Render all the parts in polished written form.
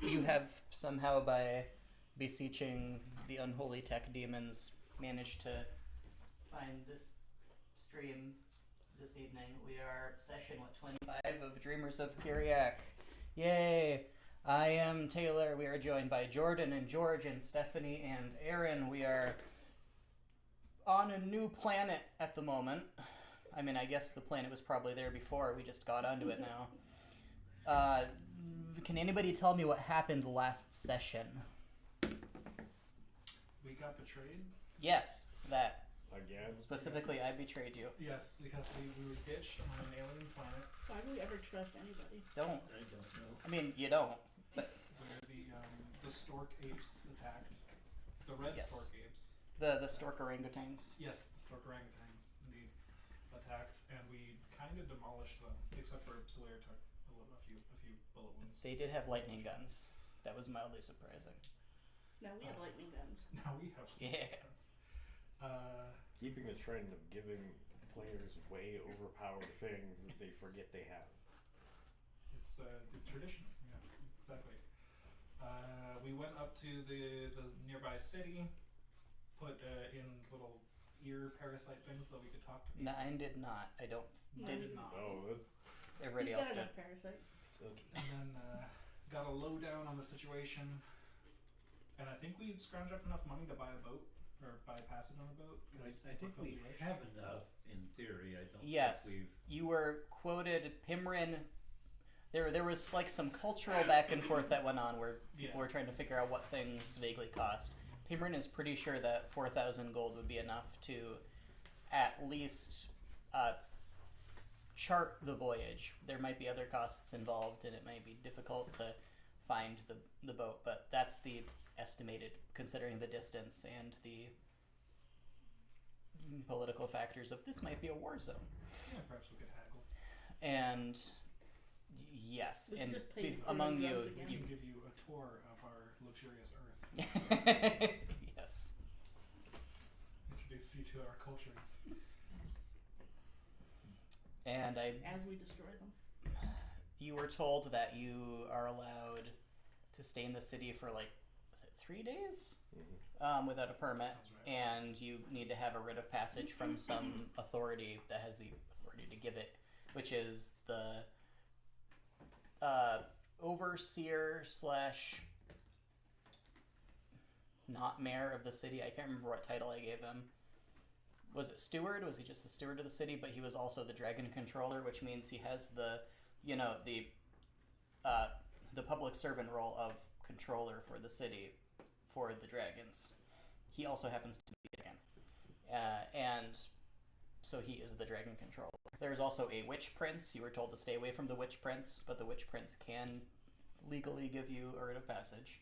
You have somehow, by beseeching the unholy tech demons, managed to find this stream this evening. We are session 25 of Dreamers of Kiriak. Yay! I am Taylor. We are joined by Jordan and George and Stephanie and Aaron. We are on a new planet at the moment. I mean, I guess the planet was probably there before. We just got onto it now. Can anybody tell me what happened last session? We got betrayed? Yes, that. Again? Specifically, I betrayed you. Yes, because we were ditched on an alien planet. Why do we ever trust anybody? Don't. I don't know. I mean, you don't. But Where the stork apes attacked. The red Yes. stork apes. the stork orangutans. Yes, the stork orangutans indeed attacked, and we kind of demolished them, except for Sawyer took a few bullet wounds. They did have lightning guns. That was mildly surprising. Now we have Yes. lightning guns. Now we have Yeah. guns. Keeping the trend of giving players way overpowered things that they forget they have. It's the tradition. Yeah, exactly. We went up to the nearby city, put in little ear parasite things that we could talk to people. Nine did not. I don't. No, Did he not. Oh, that's everybody He's else got did? enough parasites. okay. And then got a lowdown on the situation, and I think we scrounged up enough money to buy a boat or buy passage on a boat. I 'cause think we're we filthy rich. have enough in theory. I don't Yes. think we've. You were quoted. Pimrin. There was like some cultural back and forth that went on where people Yeah. were trying to figure out what things vaguely cost. Pimrin is pretty sure that 4,000 gold would be enough to at least chart the voyage. There might be other costs involved, and it might be difficult to find the boat, but that's the estimated, considering the distance and the political factors of this might be a war zone. Yeah, perhaps we could haggle. And yes, We could and just pay for among you, drugs again. We can give you a tour of our luxurious Earth. yes. Introduce you to our cultures. And As we destroy them. you were told that you are allowed to stay in the city for like, was it 3 days? Without a permit, Sounds right. and you need to have a writ of passage from some authority that has the authority to give it, which is the overseer slash not mayor of the city. I can't remember what title I gave him. Was it steward? Was he just the steward of the city? But he was also the dragon controller, which means he has the public servant role of controller for the city for the dragons. He also happens to be a dragon, and so he is the dragon controller. There's also a witch prince. You were told to stay away from the witch prince, but the witch prince can legally give you a writ of passage.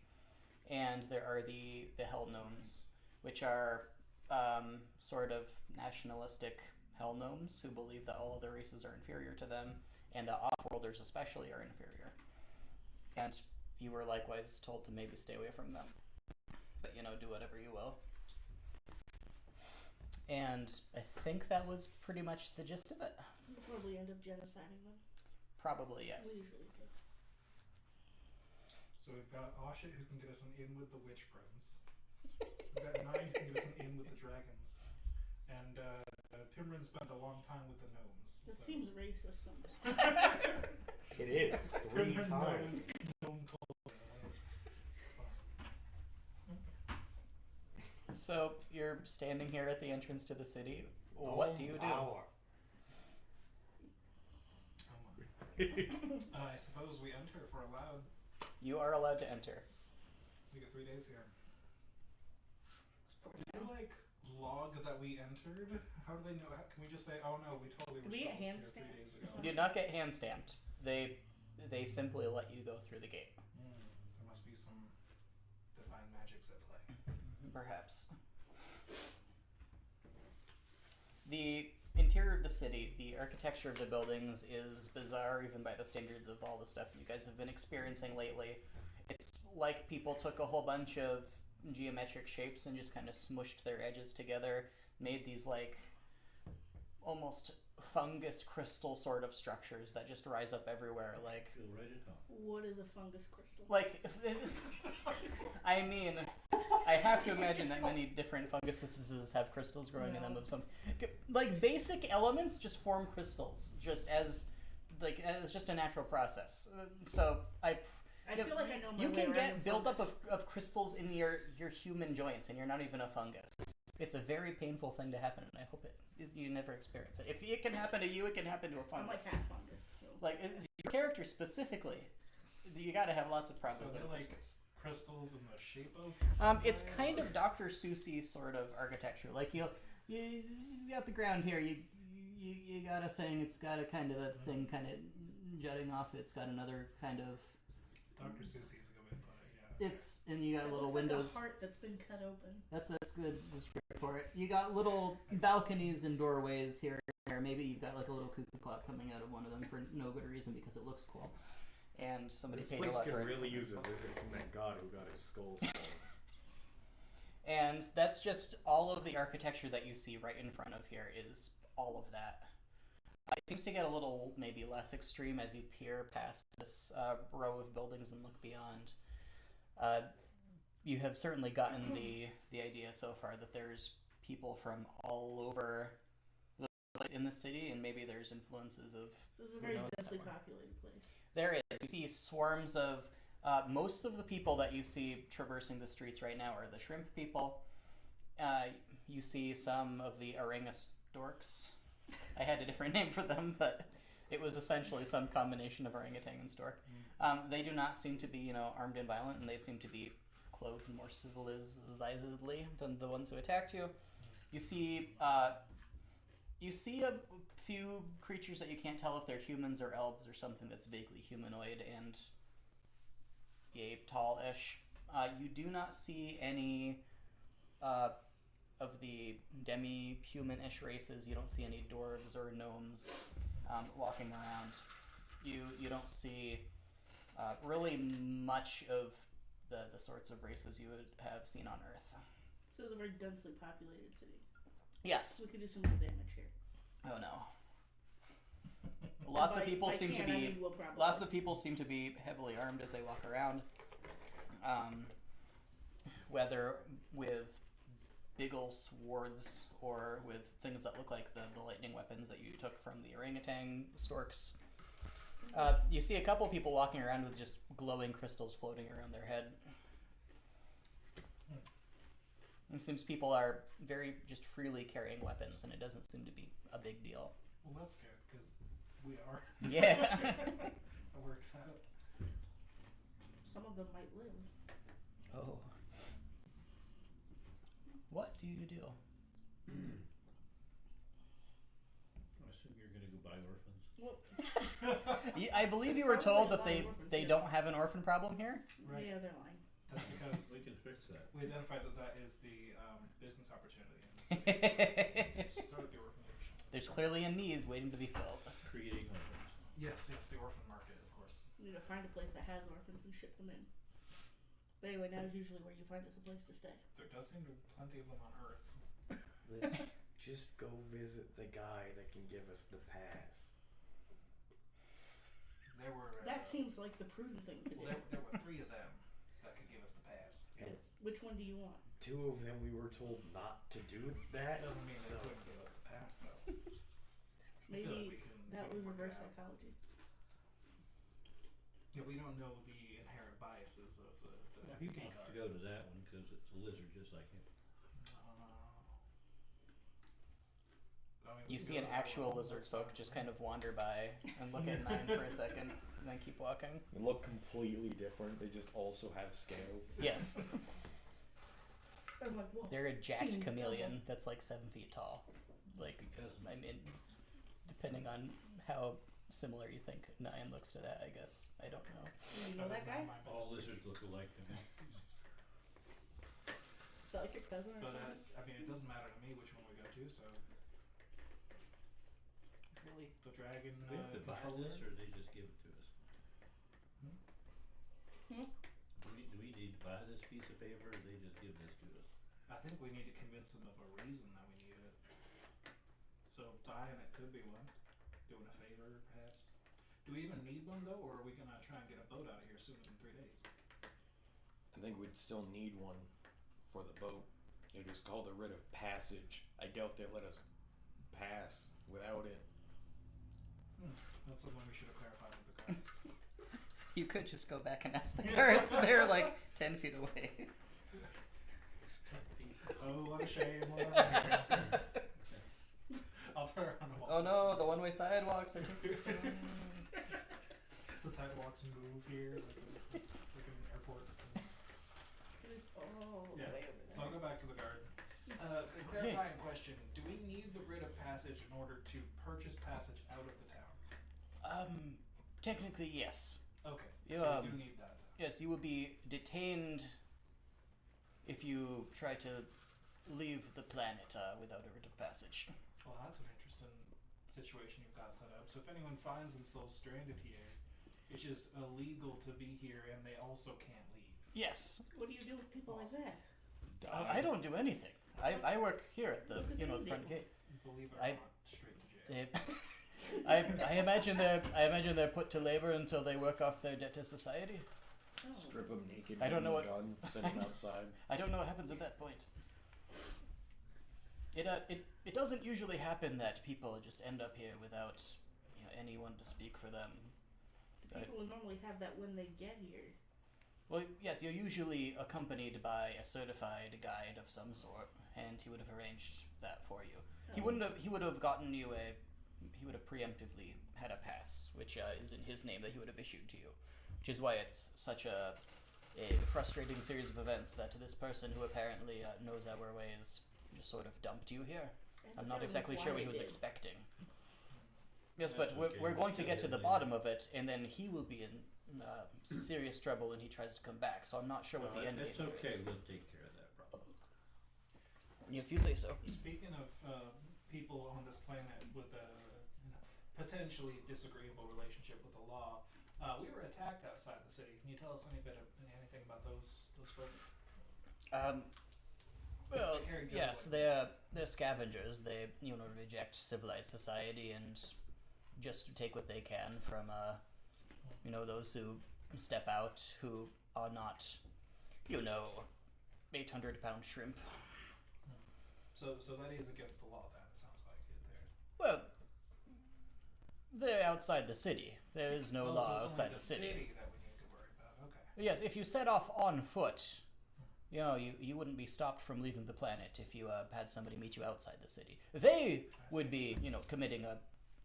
And there are the hell gnomes, which are sort of nationalistic hell gnomes who believe that all other races are inferior to them, and that off-worlders especially are inferior. And you were likewise told to maybe stay away from them. But, do whatever you will. And I think that was pretty much the gist of it. We'll probably end up genociding them. Probably, yes. We usually do. So we've got Asha who can get us an in with the witch prince. We've got Nine who can get us an in with the dragons. And Pimrin spent a long time with the gnomes. That so. seems racist sometimes. It is 3 Pimrin times. knows gnome culture. It's fine. So you're standing here at the entrance to the city. What do you do? Power. I suppose we enter if we're allowed. You are allowed to enter. We get 3 days here. Can they log that we entered? How do they know? Can we just say, oh no, we totally Did were we get stopped here hand 3 days stamps or ago? You do not get hand stamped. They simply let you go through the gate. There must be some divine magics at play. Perhaps. The interior of the city, the architecture of the buildings is bizarre even by the standards of all the stuff you guys have been experiencing lately. It's like people took a whole bunch of geometric shapes and just kind of smushed their edges together, made these like almost fungus crystal sort of structures that just rise up everywhere. Like, Feel right at home. What is a fungus crystal? like, I mean, I have to imagine that many different funguses have crystals growing in them No. of some, like, basic elements just form crystals, just as just a natural process. So I feel like I know my you way can around get a buildup fungus. of crystals in your human joints, and you're not even a fungus. It's a very painful thing to happen, and I hope you never experience it. If it can happen to you, it can happen to a I'm fungus. like half fungus. So. Like, your character specifically, you got to have lots of So problems they're with like crystals. crystals in the shape of. It's fungi, kind or- of Dr. Seussy sort of architecture. Like you got the ground here. You got a thing. It's got a kind of a thing kind of jutting off. It's got another kind of. Dr. Seussy is a good way to put it. Yeah. It's and you got It little looks windows. Like a heart that's been cut open. That's good description for it. You got little balconies and doorways here and there. Maybe you've got like a little cuckoo clock coming out of one of them for no good reason because it looks cool. And somebody This paid a place lot could for it. really use a visit from that god who got his skull stolen. And that's just all of the architecture that you see right in front of here is all of that. It seems to get a little maybe less extreme as you peer past this row of buildings and look beyond. You have certainly gotten the idea so far that there's people from all over the place in the city, and maybe there's influences of. So this is a who very knows densely somewhere. populated place. There is. You see swarms of. Most of the people that you see traversing the streets right now are the shrimp people. You see some of the orangastorks. I had a different name for them, but it was essentially some combination of orangutan and stork. They do not seem to be, armed and violent, and they seem to be clothed more civilizedly than the ones who attacked you. You see a few creatures that you can't tell if they're humans or elves or something that's vaguely humanoid and tall-ish. You do not see any of the demi-human-ish races. You don't see any dwarves or gnomes walking around. You don't see really much of the sorts of races you would have seen on Earth. So it's a very densely populated city. Yes. We could do some more damage here. Oh no. Lots of By- people by seem to can, I be. mean we'll probably- Lots of people seem to be heavily armed as they walk around. Whether with big ol' swords or with things that look like the lightning weapons that you took from the orangutan storks. You see a couple people walking around with just glowing crystals floating around their head. It seems people are very just freely carrying weapons, and it doesn't seem to be a big deal. Well, that's good because we are. Yeah. It works out. Some of them might live. Oh. What do you do? I assume you're gonna go buy orphans. Well, I believe you were told that they don't have an orphan problem here. Right. yeah, they're lying. That's because We can fix that. we identified that is the business opportunity in the city. Is to start the orphanage. There's clearly a need waiting to be filled. Creating orphans. Yes, the orphan market, of course. You need to find a place that has orphans and ship them in. But anyway, now is usually where you find us a place to stay. There does seem to be plenty of them on Earth. Let's just go visit the guy that can give us the pass. There were. That seems like the prudent thing to do. Well, there were 3 of them that could give us the pass. And Which one do you want? 2 of them we were told not to do that. That doesn't mean so they couldn't give us the pass, though. I feel like Maybe we can- that we was can work reverse it out. psychology. Yeah, we don't know the inherent biases of the He game wants card. to go to that one because it's a lizard just like him. I mean, we You can see go an to that actual one, lizard that's folk fine. just kind of wander by and look at 9 for a second and then keep walking. They look completely different. They just also have scales. Yes. I'm like, well, They're a jacked Seem chameleon that's like 7 feet tall. Like, I mean, depending on how similar you think Nyan looks to that, I guess. I don't know. you know that guy? All lizards look alike to me. Is that like your cousin or But something? I mean, it doesn't matter to me which one we go to. So Really? the dragon We have to buy controller. this, or they just give it to us? Hmm? Do we need to buy this piece of paper, or they just give this to us? I think we need to convince them of a reason that we need it. So buying it could be one. doing a favor, perhaps. Do we even need one though, or are we gonna try and get a boat out of here sooner than 3 days? I think we'd still need one for the boat. It is called a writ of passage. I doubt they let us pass without it. That's something we should have clarified with the guard. You could just go back and ask the guards. They're like 10 feet away. Oh, what a shame. What a shame. I'll turn around and walk. Oh no, the one-way sidewalks are taking us down. The sidewalks move here, like in airports. It is all the Yeah. way over So I'll go back to the guard. A clarifying question. Do we need the writ of passage in order to purchase passage out of the town? Technically, yes. Okay. You, so we do need that. Yes, you will be detained if you try to leave the planet without a writ of passage. Well, that's an interesting situation you've got set up. So if anyone finds themselves stranded here, it's just illegal to be here and they also can't leave. Yes. What do you do with people like that? I don't do anything. I work here at the What do the they front do? gate. Believe it or not, straight to jail. I imagine they're put to labor until they work off their debt to society. Oh. Strip them naked. I don't know with a gun sitting outside. I don't know what happens at that point. It doesn't usually happen that people just end up here without anyone to speak for them. People will normally have that when they get here. Well, yes, you're usually accompanied by a certified guide of some sort, and he would have arranged that for you. He wouldn't have. He would have gotten you he would have preemptively had a pass, which is in his name that he would have issued to you, which is why it's such a frustrating series of events that this person who apparently knows our ways just sort of dumped you here. I'm not exactly sure what he was expecting. Yes, That's but okay, we're going to we'll get to kill the him bottom of it, and then he will be in serious trouble when he tries to come back. So I'm not sure what the end game It's okay, is. we'll take care of that problem. If you say so. Speaking of people on this planet with a potentially disagreeable relationship with the law, we were attacked outside the city. Can you tell us anything about those folks? Well, They carry guns yes, like they're scavengers. They reject civilized society and just take what they can from those who step out who are not 800-pound shrimp. So that is against the law. Then it sounds like it. Well, they're outside the city. There is no law so it's outside only the city. that we need to worry about. Okay. Yes, if you set off on foot, you wouldn't be stopped from leaving the planet if you had somebody meet you outside the city. They would be, committing a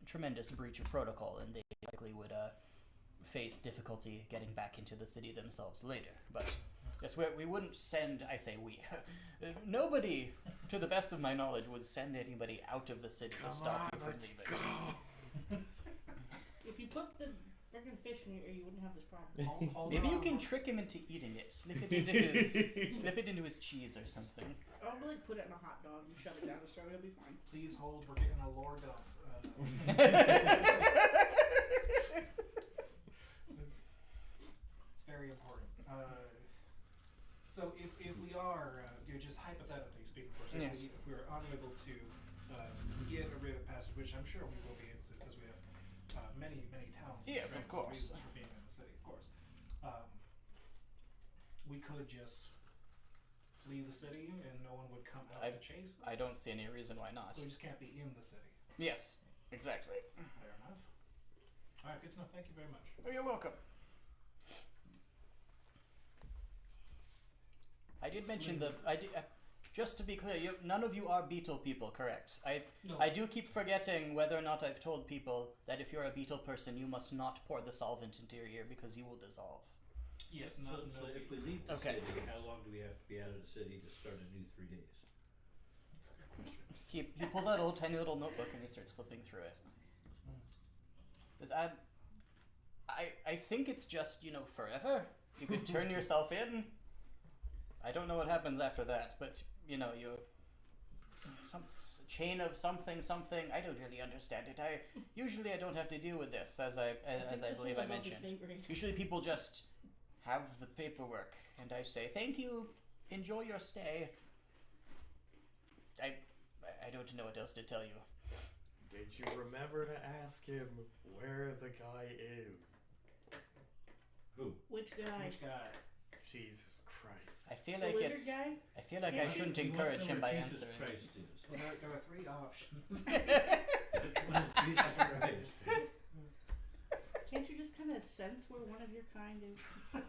tremendous breach of protocol, and they likely would face difficulty getting back into the city themselves later. But yes, we wouldn't send. I say we. Nobody, to the best of my knowledge, would send anybody out of the city to stop you from leaving. If you put the freaking fish in your ear, you wouldn't have this problem. Hold Maybe you on. can trick him into eating it. Slip it into his cheese or something. I'll like put it in a hot dog and shove it down his throat. He'll be fine. Please hold. We're getting a lore dump. It's very important. So if we are, just hypothetically speaking, of course, Yes. if we are unable to get a writ of passage, which I'm sure we will be able to, because we have many towns and Yes, of strengths and course. reasons for being in the city, of course. We could just flee the city and no one would come out to chase us. I don't see any reason why not. So we just can't be in the city. Yes, exactly. Fair enough. All right, good to know. Thank you very much. Oh, you're welcome. I did mention just to be clear, none of you are beetle people, correct? No. I do keep forgetting whether or not I've told people that if you're a beetle person, you must not pour the solvent into your ear because you will dissolve. Yes, So, no, so no. if we leave the Okay. city, how long do we have to be out of the city to start a new 3 days? That's a good question. He pulls out a little tiny little notebook and he starts flipping through it. I think it's just forever. You could turn yourself in. I don't know what happens after that, but you some chain of something. I don't really understand it. I don't have to deal with this, as I believe I mentioned. Usually people just have the paperwork, and I say thank you, enjoy your stay. I don't know what else to tell you. Did you remember to ask him where the guy is? Who? Which guy? Which guy? Jesus Christ. I feel The like lizard it's. guy? I feel like I Can't you- shouldn't He wants encourage to know him where by Jesus answering. Christ is. Well, there are three options. What is Jesus Christ? Can't you just kind of sense where one of your kind is?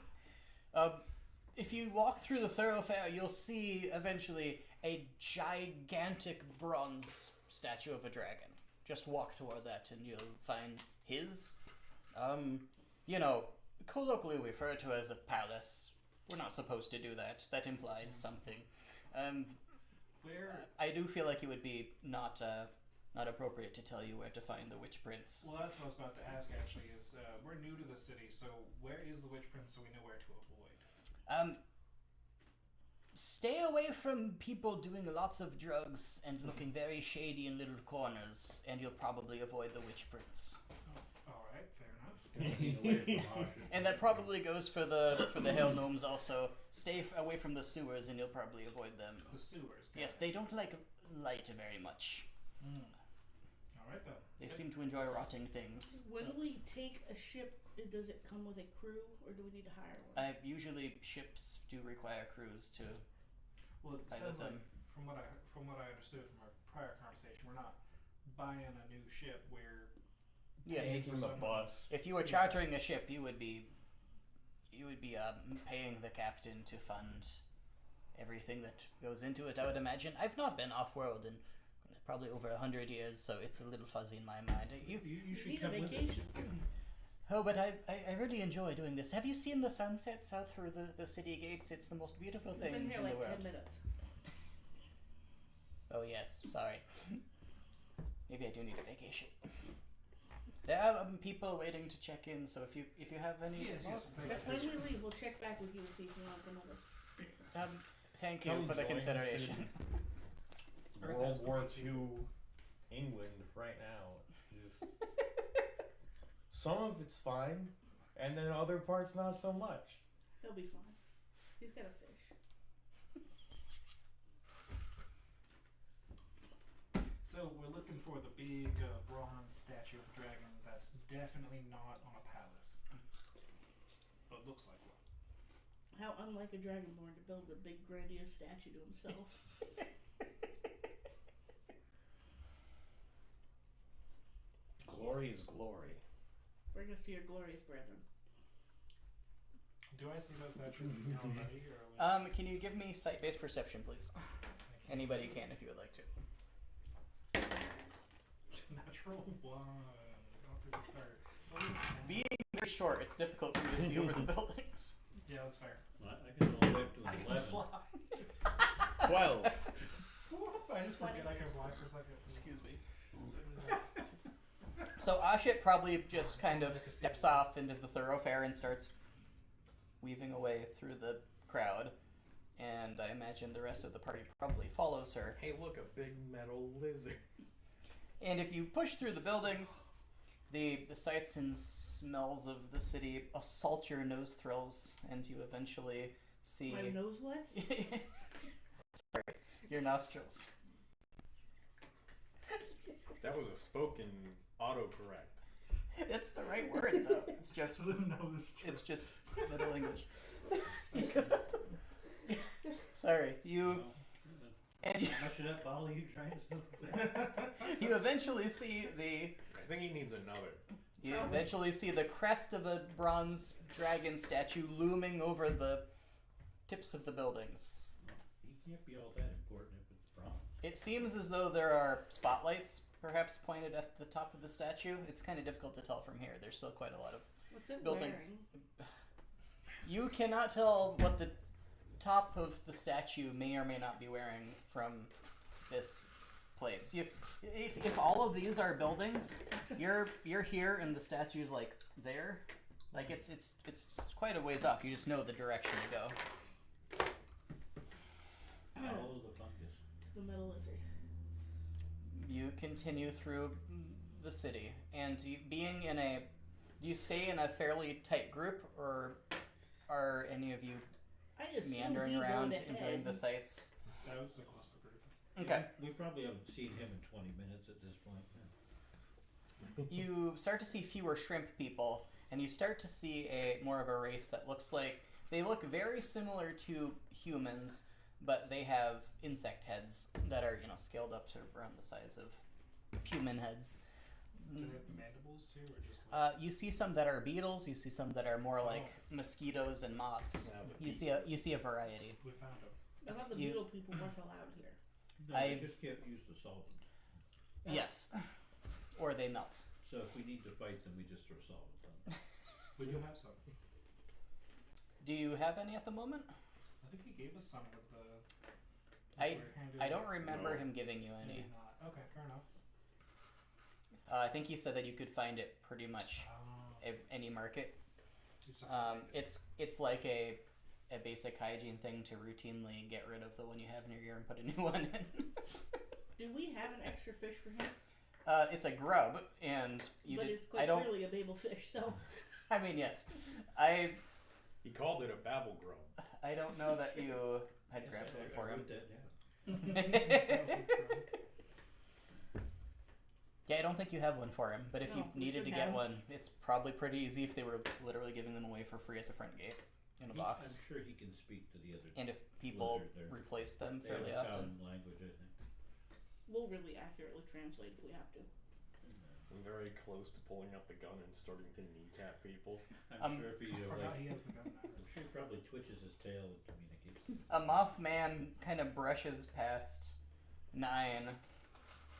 If you walk through the thoroughfare, you'll see eventually a gigantic bronze statue of a dragon. Just walk toward that and you'll find his. You know, colloquially referred to as a palace. We're not supposed to do that. That implies something. Where? I do feel like it would be not appropriate to tell you where to find the Witch Prince. Well, that's what I was about to ask. Actually, is we're new to the city, so where is the Witch Prince, so we know where to avoid? Stay away from people doing lots of drugs and looking very shady in little corners, and you'll probably avoid the Witch Prince. All right, fair enough. Staying away from Asha. And that probably goes for the Hell Gnomes also. Stay away from the sewers, and you'll probably avoid them. The sewers. got Yes, it. they don't like light very much. All right then. They seem to enjoy rotting things. When we take a ship, does it come with a crew, or do we need to hire one? Usually ships do require crews to Well, it pilot sounds like them. from what I understood from our prior conversation, we're not buying a new ship. We're Yes, paying Taking for the someone. bus. if you were chartering a ship, you would be paying the captain to fund everything that goes into it. I would imagine. I've not been off-world in probably over 100 years, so it's a little fuzzy in my mind. You You should need a come with us. vacation. Oh, but I really enjoy doing this. Have you seen the sunsets out through the city gates? It's the most beautiful We've thing been here in like the world. 10 minutes. Oh yes, sorry. Maybe I do need a vacation. There are people waiting to check in, so if you have any, Yes, yes. When we leave, we'll check back with you and see if you want to come over. thank you Come for the join consideration. Earth World has War currency. II England right now. Just some of it's fine, and then other parts not so much. He'll be fine. He's got a fish. So we're looking for the big bronze statue of a dragon that's definitely not on a palace, but looks like one. How unlike a dragonborn to build a big grandiose statue to himself. Glory is glory. Bring us to your glorious brethren. Do I see those statues already, or like, Can you give me sight-based perception, please? Anybody can if you would like to. natural one? Off to the start. Being very short, it's difficult for you to see over the buildings. Yeah, that's fair. I can only up to I an can 11. fly. 12. I just forget I can fly for a second. Excuse me. So Ashit probably just kind of steps off into the thoroughfare and starts weaving away through the crowd. And I imagine the rest of the party probably follows her. Hey, look, a big metal lizard. And if you push through the buildings, the sights and smells of the city assault your nose thrills, and you eventually see My nose wets? Sorry, your nostrils. That was a spoken autocorrect. It's the right word though. It's just The nose. it's just Middle English. Sorry, you and Much it up, all you trying to you eventually see I think he needs another. you eventually see the crest of a bronze dragon statue looming over the tips of the buildings. He can't be all that important if it's bronze. It seems as though there are spotlights perhaps pointed at the top of the statue. It's kind of difficult to tell from here. There's still quite a lot of What's it buildings. wearing? You cannot tell what the top of the statue may or may not be wearing from this place. If all of these are buildings, you're here and the statue's like there. Like it's quite a ways off. You just know the direction to go. Follow the fungus. To the metal lizard. You continue through the city, and being in a, do you stay in a fairly tight group, or are any of you I assume meandering he around went enjoying ahead. the sights? I would stick close to the group. Okay. We probably haven't seen him in 20 minutes at this point. you start to see fewer shrimp people, and you start to see more of a race that looks like they look very similar to humans, but they have insect heads that are scaled up to around the size of human heads. Do they have mandibles too, or just like... You see some that are beetles. You see some that are more like mosquitoes and moths. You see a variety. We found them. I thought the beetle people weren't allowed here. No, they just can't use the solvent. Yes, or they melt. So if we need to fight them, we just throw solvent on them. We do have some. Do you have any at the moment? I think he gave us some with the... I don't remember him giving you any. Maybe not. Okay, fair enough. I think he said that you could find it pretty much any market. It's like a basic hygiene thing to routinely get rid of the one you have in your ear and put a new one in. Do we have an extra fish for him? It's a grub, and it's quite clearly a babel fish, so... I mean, yes. He called it a babble grub. I don't know that you had grabbed one for him. Yeah, I don't think you have one for him, but if you needed to get one, it's probably pretty easy if they were literally giving them away for free at the front gate in a box. I'm sure he can speak to the other. And if people lizard there. replace them They have fairly a often. common language, I think. We'll really accurately translate if we have to. I'm very close to pulling out the gun and starting to kneecap people. I'm sure if he I forgot he has the gun now. I'm sure he probably twitches his tail and communicates. A Mothman kind of brushes past 9.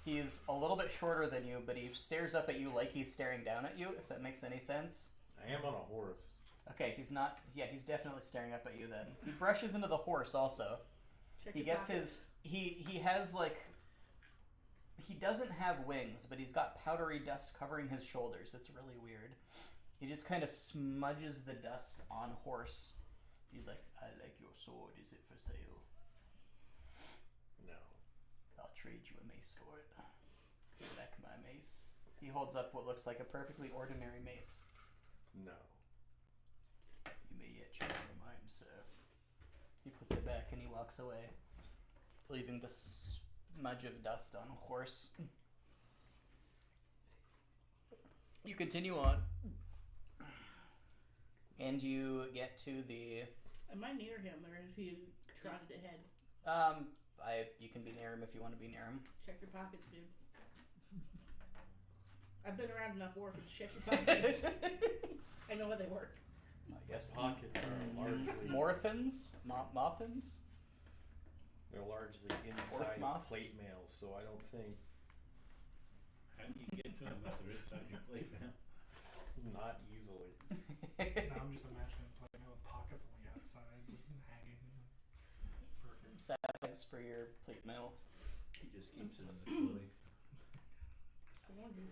He's a little bit shorter than you, but he stares up at you like he's staring down at you, if that makes any sense. I am on a horse. Okay, he's not... Yeah, he's definitely staring up at you then. He brushes into the horse also. Check He your gets pockets. He has, like... He doesn't have wings, but he's got powdery dust covering his shoulders. It's really weird. He just kind of smudges the dust on horse. He's like, I like your sword. Is it for sale? No. I'll trade you a mace for it. You like my mace? He holds up what looks like a perfectly ordinary mace. No. You may yet change your mind, sir. He puts it back and he walks away, leaving the smudge of dust on a horse. You continue on, and you get to the... Am I near him, or is he trotted ahead? You can be near him if you want to be near him. Check your pockets, dude. I've been around enough orphans. Check your pockets. I know how they work. I guess Pockets are largely... Morthins? Mothins? They're largely inside moths? plate mail, so I don't think... How do you get to them if they're inside your plate now? Not easily. Now I'm just imagining playing with pockets on the outside, just hanging. Sags for your plate mail. He just keeps it in the clothing. I wonder.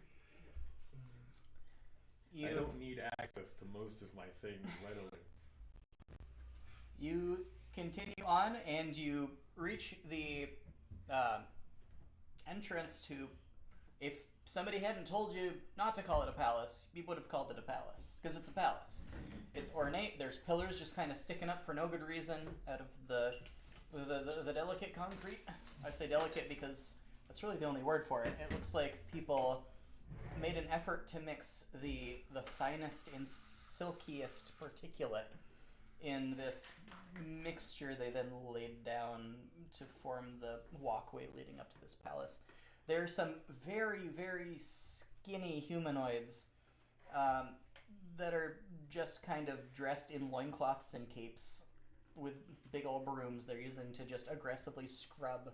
I don't need access to most of my things readily. You continue on, and you reach the entrance to... If somebody hadn't told you not to call it a palace, you would have called it a palace. Because it's a palace. It's ornate. There's pillars just kind of sticking up for no good reason out of the delicate concrete. I say delicate because that's really the only word for it. It looks like people made an effort to mix the finest and silkiest particulate in this mixture they then laid down to form the walkway leading up to this palace. There are some very, very skinny humanoids that are just kind of dressed in loincloths and capes with big old brooms they're using to just aggressively scrub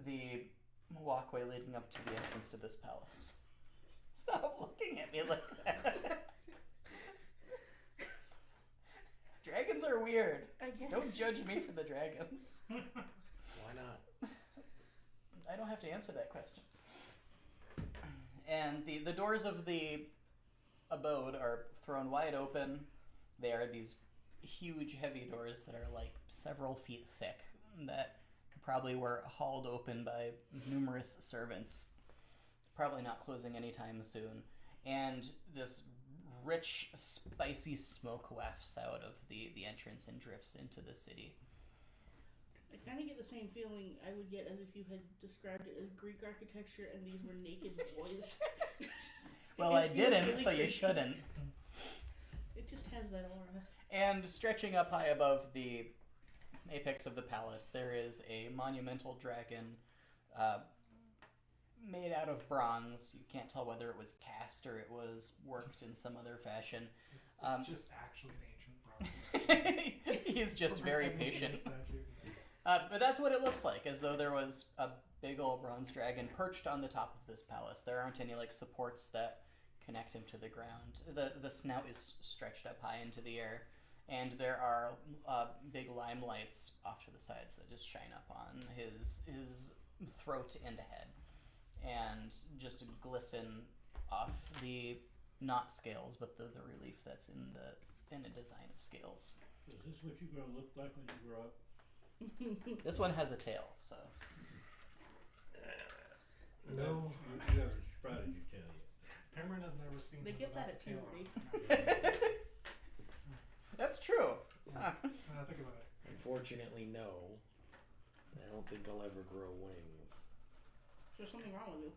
the walkway leading up to the entrance to this palace. Stop looking at me like that. Dragons are weird. I guess. Don't judge me for the dragons. Why not? I don't have to answer that question. And the doors of the abode are thrown wide open. They are these huge, heavy doors that are like several feet thick that probably were hauled open by numerous servants. Probably not closing anytime soon. And this rich, spicy smoke wafts out of the entrance and drifts into the city. I kind of get the same feeling I would get as if you had described it as Greek architecture and these were naked boys. Well, It I feels didn't, really so you creepy. shouldn't. It just has that aura. And stretching up high above the apex of the palace, there is a monumental dragon made out of bronze. You can't tell whether it was cast or it was worked in some other fashion. It's just actually an ancient bronze. He's just very Pretending to be a patient. statue. But that's what it looks like, as though there was a big old bronze dragon perched on the top of this palace. There aren't any like supports that connect him to the ground. The snout is stretched up high into the air, and there are big lime lights off to the sides that just shine up on his throat and head, and just glisten off the not scales, but the relief that's in a design of scales. Is this what you're gonna look like when you grow up? This one has a tail, so. No. You have a prodigy tell you. Cameron has never seen They him get that without at the tail puberty. on. That's true. Huh. Think about it. Unfortunately, no. I don't think I'll ever grow wings. There's something wrong with you.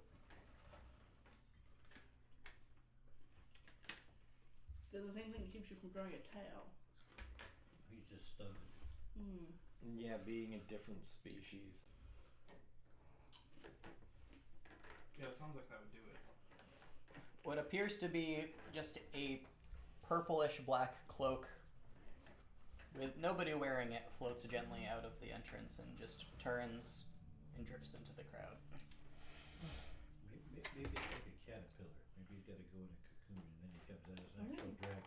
It's the same thing that keeps you from growing a tail. He's just stubborn. Yeah, being a different species. Yeah, it sounds like that would do it. What appears to be just a purplish black cloak with nobody wearing it floats gently out of the entrance and just turns and drifts into the crowd. Maybe it's like a caterpillar. Maybe he's gotta go in a cocoon and then he comes out as an actual dragon.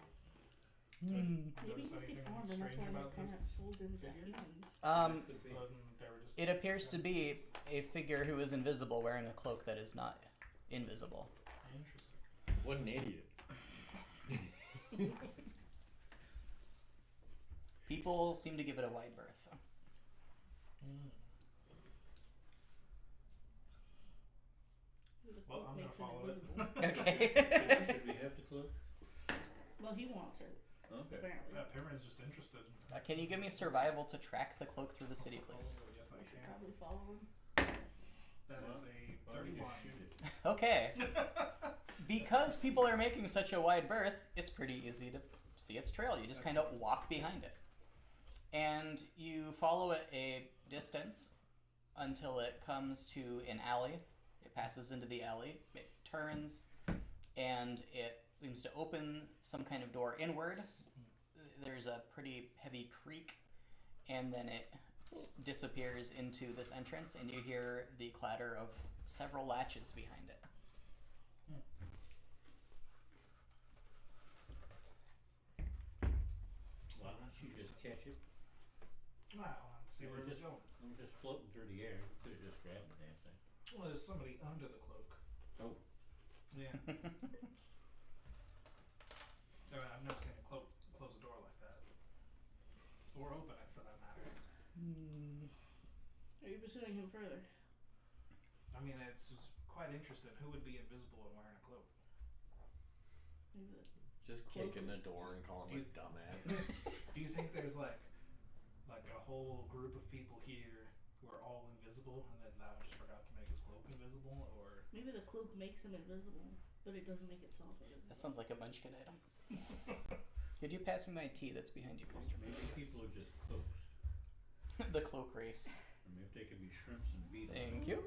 Maybe Notice he's anything deformed and that's strange why his about parents this sold him to figure? humans. Could be. They were just It appears to be a figure who is invisible wearing a cloak that is not invisible. interesting. What an idiot. People seem to give it a wide berth. The Well, cloak I'm gonna makes him follow it. invisible. Okay. Should we have the cloak? Well, he wants it, Okay. apparently. Cameron's just interested. Can you give me survival to track the cloak through the city, please? Oh, yes, I We should can. probably follow him. That is a Why don't we 31. just shoot it? Okay. Because people are making such a wide berth, it's pretty easy to see its trail. You just kind of walk behind it. And you follow it a distance until it comes to an alley. It passes into the alley, it turns, and it seems to open some kind of door inward. There's a pretty heavy creak, and then it disappears into this entrance, and you hear the clatter of several latches behind it. Why don't you just catch it? Well, let's see where it's going. It was just floating through the air. You could have just grabbed the damn thing. Well, there's somebody under the cloak. Oh. Yeah. I've never seen a cloak close a door like that. Or open it, for that matter. Are you pursuing him further? I mean, it's just quite interesting. Who would be invisible and wearing a cloak? Maybe the Just Cloak kicking the is door and calling him a dumbass. Do you think there's like a whole group of people here who are all invisible, and then that one just forgot to make his cloak invisible, or maybe the cloak makes him invisible, but it doesn't make itself invisible. That sounds like a munchkin item. Could you pass me my tea that's behind you, Mister? Maybe people are just cloaks. The cloak race. Or maybe they could be shrimps and beetles. Thank you.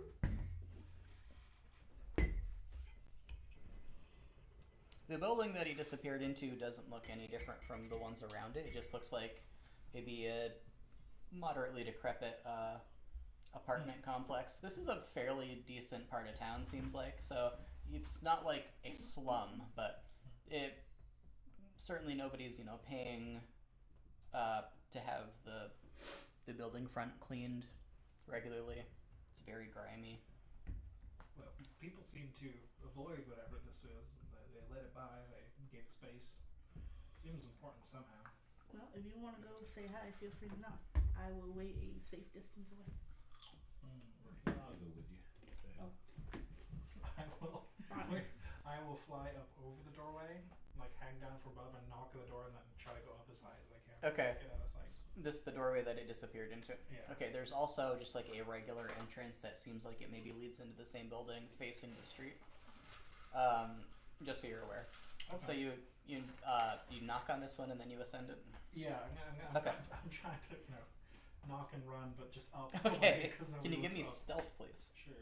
The building that he disappeared into doesn't look any different from the ones around it. It just looks like maybe a moderately decrepit apartment complex. This is a fairly decent part of town, seems like. So it's not like a slum, but it certainly nobody's paying to have the building front cleaned regularly. It's very grimy. well, people seem to avoid whatever this is. They let it by. They gave it space. Seems important somehow. Well, if you want to go say hi, feel free to knock. I will wait a safe distance away. I'll go with you. Oh. I will fly up over the doorway, like hang down from above and knock at the door, and then try to go up as high as I can. Okay. Get out of sight. This the doorway that it disappeared into. Yeah. Okay, there's also just like a regular entrance that seems like it maybe leads into the same building facing the street. Just so you're aware. Okay. So you knock on this one and then you ascend it. Yeah, Okay. I'm trying to knock and run, but just up. Okay. Because Can you give nobody me looks up. stealth, please? Sure.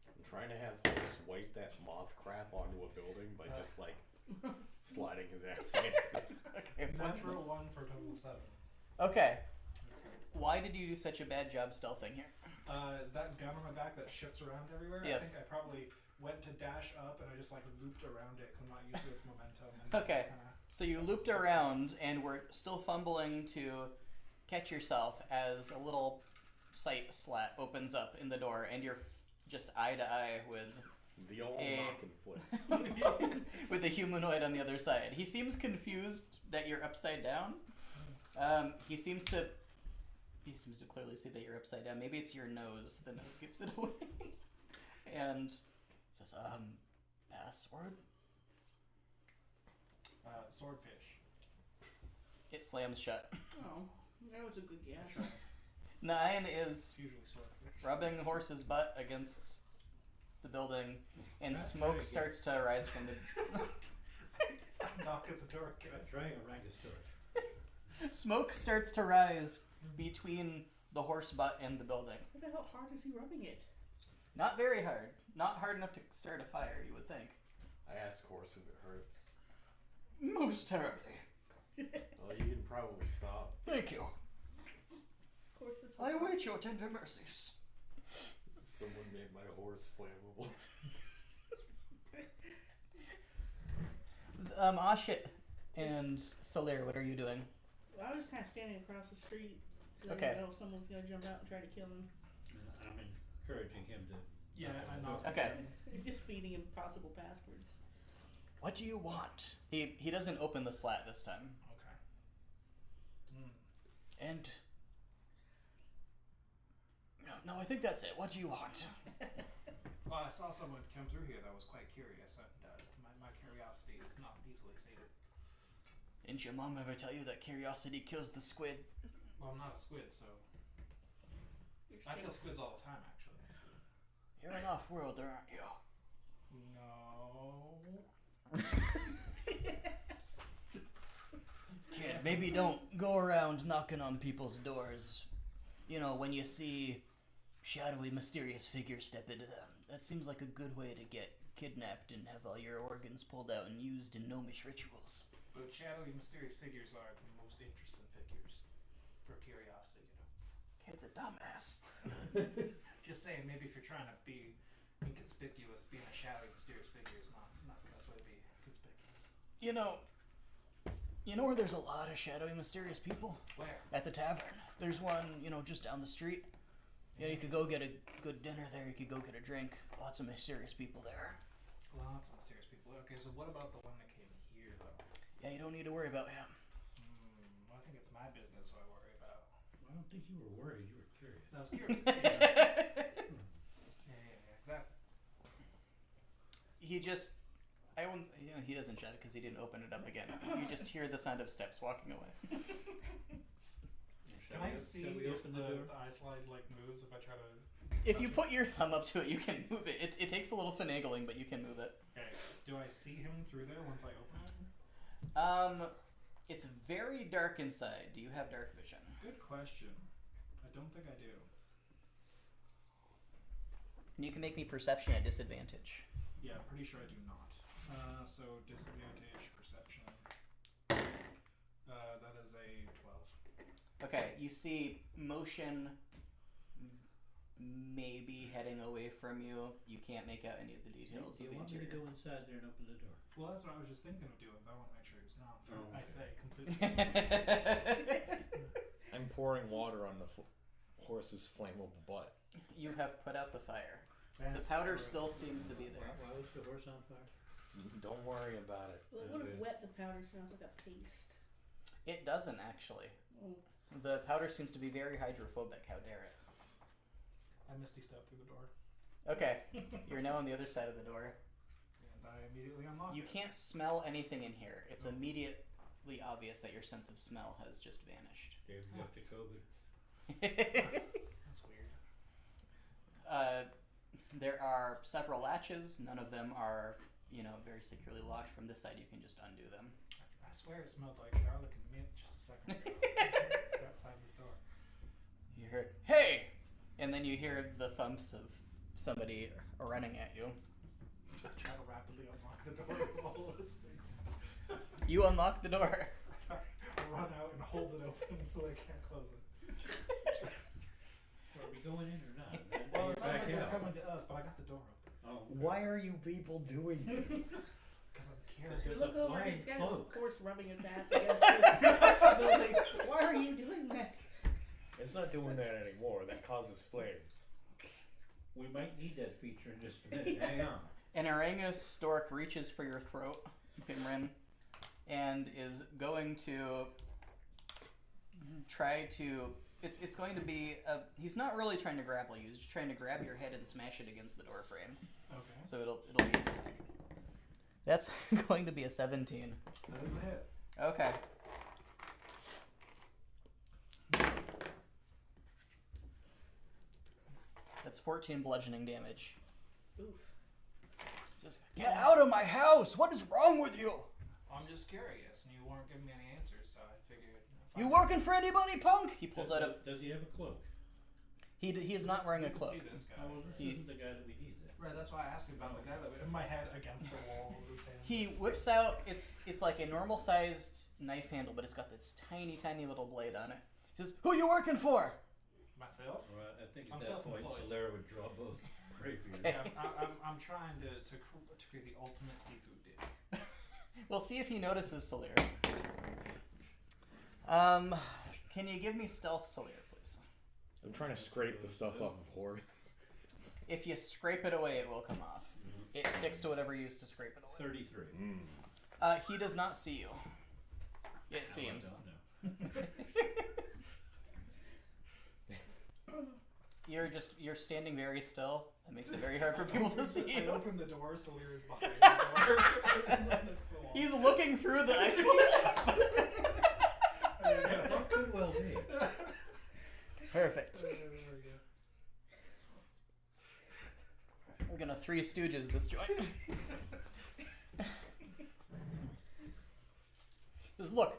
I'm trying to have Horse wipe that moth crap onto a building by just like sliding his ass against it. Okay. Natural 1 for a total of 7. Okay. Why did you do such a bad job stealthing here? That gun on my back that shifts around everywhere. Yes. I think I probably went to dash up and I just like looped around it because I'm not used to its momentum. And Okay. just kinda, So you looped around and were still fumbling to catch yourself as a little sight slat opens up in the door and you're just eye to eye with The old A- knock and flip. with a humanoid on the other side. He seems confused that you're upside down. He seems to clearly see that you're upside down. Maybe it's your nose. The nose gives it away. And says, password? swordfish. It slams shut. Oh, that was a good guess. Try. 9 is It's usually swordfish. rubbing the horse's butt against the building, and That's smoke very starts to rise from the Knock at the door. Get it. Trying a ragged story. smoke starts to rise between the horse butt and the building. What the hell hard is he rubbing it? Not very hard. Not hard enough to start a fire, you would think. I ask Horse if it hurts. Most terribly. Well, you can probably stop. Thank you. Of course, it's I await your tender mercies. Someone made my horse flammable. Ashit and Soler, what are you doing? Well, I was kind of standing across the street because Okay. I didn't know if someone's gonna jump out and try to kill him. And I'm encouraging him to. Yeah, I knocked. Okay. He's just feeding him possible passwords. What do you want? He doesn't open the slat this time. Okay. And no, I think that's it. What do you want? Well, I saw someone come through here that was quite curious, and my curiosity is not easily sated. Didn't your mom ever tell you that curiosity kills the squid? Well, I'm not a squid, so You're I kill safe. squids all the time, actually. You're an off-worlder, aren't you? No. Kid, maybe don't go around knocking on people's doors. You know, when you see shadowy, mysterious figures step into them. That seems like a good way to get kidnapped and have all your organs pulled out and used in gnomish rituals. But shadowy, mysterious figures are the most interesting figures for curiosity, you know. Kid's a dumbass. Just saying, maybe if you're trying to be inconspicuous, being a shadowy, mysterious figure is not the best way to be conspicuous. You know where there's a lot of shadowy, mysterious people? Where? At the tavern. There's one, just down the street. Yeah, you could go get a good dinner there. You could go get a drink. Lots of mysterious people there. Lots of mysterious people. Okay, so what about the one that came here, though? Yeah, you don't need to worry about him. Well, I think it's my business who I worry about. I don't think you were worried. You were curious. I was curious. Yeah, exactly. He doesn't shut because he didn't open it up again. You just hear the sound of steps walking away. Can I see Shall we if open the the door? eye slide moves if I try to? If you put your thumb up to it, you can move it. It takes a little finagling, but you can move it. Okay. Do I see him through there once I open it? It's very dark inside. Do you have dark vision? Good question. I don't think I do. And you can make me perception at disadvantage. Yeah, I'm pretty sure I do not. So disadvantage perception. That is a 12. Okay, you see motion maybe heading away from you. You can't make out any of the details You of the want me to interior. go inside there and open the door? Well, that's what I was just thinking of doing, but I want to make sure he's not. Oh, I okay. say completely. I'm pouring water on the horse's flammable butt. You have put out the fire. The That's powder right. still seems to be there. Why was the horse on fire? Don't worry about it. Well, what if wet the powder sounds like a paste? It doesn't actually. Oh, The powder seems to be very hydrophobic. How dare it? I misty step through the door, Okay, you're now on the other side of the door. and I immediately unlock You it. can't smell anything in here. It's immediate immediately obvious that your sense of smell has just vanished. Gave you up to COVID. That's weird. There are several latches. None of them are, very securely locked. From this side, you can just undo them. I swear it smelled like garlic and mint just a second ago. Outside this door. You hear, hey! And then you hear the thumps of somebody running at you. Try to rapidly unlock the door with all of its things. You unlock the door. I run out and hold it open so they can't close it. So are we going in or not? Well, You're it sounds back like they're out. coming to us, but I got the door open. Oh, okay. Why are you people doing this? Because I'm You curious. look over and flying it's got cloak. his horse rubbing its ass against the building. Why are you doing that? It's not doing that anymore. That causes flames. We might need that feature in just a minute. Hang on. An Orangus stork reaches for your throat, Pimrin, and is going to try to. It's going to be. He's not really trying to grapple you. He's just trying to grab your head and smash it against the door frame. Okay. So it'll be an attack. That's going to be a 17. That is a hit. Okay. That's 14 bludgeoning damage. Oof. Just get out of my house! What is wrong with you? I'm just curious, and you weren't giving me any answers, so I figured. You working for anybody, punk? He pulls out a. Does he have a cloak? He is not wearing a You can cloak. See this guy. Oh, well, this isn't the guy that we need then. Right, that's why I asked you about the guy that in my head against the wall with his hand. He whips out. It's like a normal sized knife handle, but it's got this tiny little blade on it. He says, "Who you working for?" Myself? Well, I think I'm at that point, self-employed. Solera would draw both rapiers. Okay. Yeah, I'm trying to create the ultimate seafood dish. We'll see if he notices Solir. Can you give me stealth, Solir, please? I'm trying to scrape the stuff off of Horace. If you scrape it away, it will come off. It sticks to whatever you use to scrape it away. 33. He does not see you. It seems. I don't know. You're standing very still. That makes it very hard for people to see I you. open the door, Solir is behind the door. Next to the wall. He's looking through the ice. That could well be. Perfect. There we go. We're gonna Three Stooges this joint. Says, look,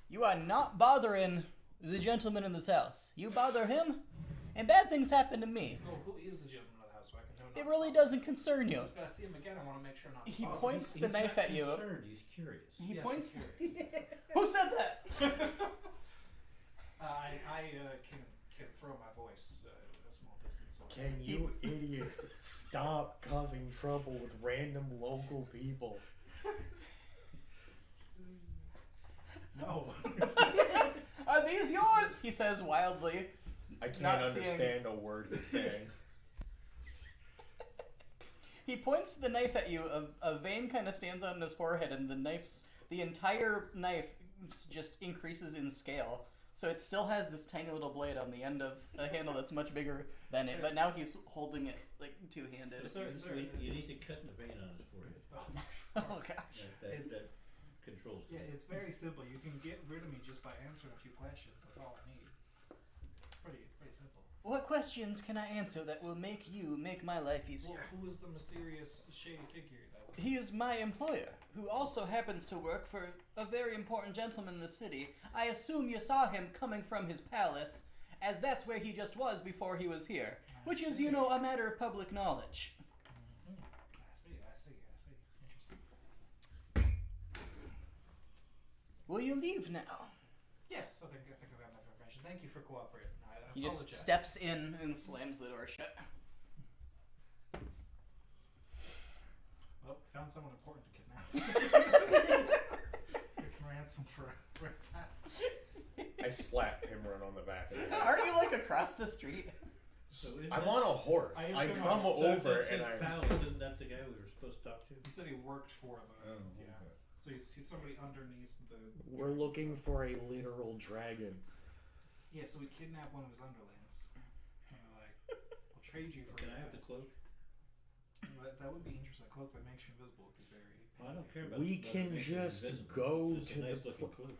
you are not bothering the gentleman in this house. You bother him, and bad things happen to me. No, who is the gentleman of the house so I can know? It really doesn't concern you. So if I see him again, I want to make sure not. He Oh, points the He's knife not at you. concerned, he's curious. He yes, points. I'm curious. Who said that? I can throw my voice a small distance. So Can you idiots stop causing trouble with random local people? No. Are these yours? He says wildly. I can't Not seeing- understand a word he's saying. He points the knife at you. A vein kind of stands out on his forehead, and the entire knife just increases in scale. So it still has this tiny little blade on the end of a handle that's much bigger than it. But now he's holding it like two-handed. Sorry, You need to cut the vein on his forehead. Oh gosh. That controls Yeah, it. it's very simple. You can get rid of me just by answering a few questions. That's all I need. Pretty simple. What questions can I answer that will make my life easier? Well, who is the mysterious shady figure that was? He is my employer, who also happens to work for a very important gentleman in the city. I assume you saw him coming from his palace, as that's where he just was before he was here. Which is, a matter of public knowledge. I see. Interesting. Will you leave now? Yes, I think I've got enough information. Thank you for cooperating. I He apologize. just steps in and slams the door shut. Well, found someone important to kidnap. We can ransom for very fast. I slap Pimron on the back of the head. Aren't you like across the street? So isn't I'm that- on a horse. I I assume come I'm- so if over that's and his I. palace, isn't that the guy we were supposed to talk to? He said he worked for the. Oh, yeah. okay. So he's somebody underneath the. We're looking for a literal dragon. Yeah, so we kidnapped one of his underlings. And we're like, we'll trade you for. Can I have the guys. cloak? That would be interesting. A cloak that makes you invisible would be very. Well, I don't care about. We whether it can makes you just invisible. go It's just to a nice the looking cloak.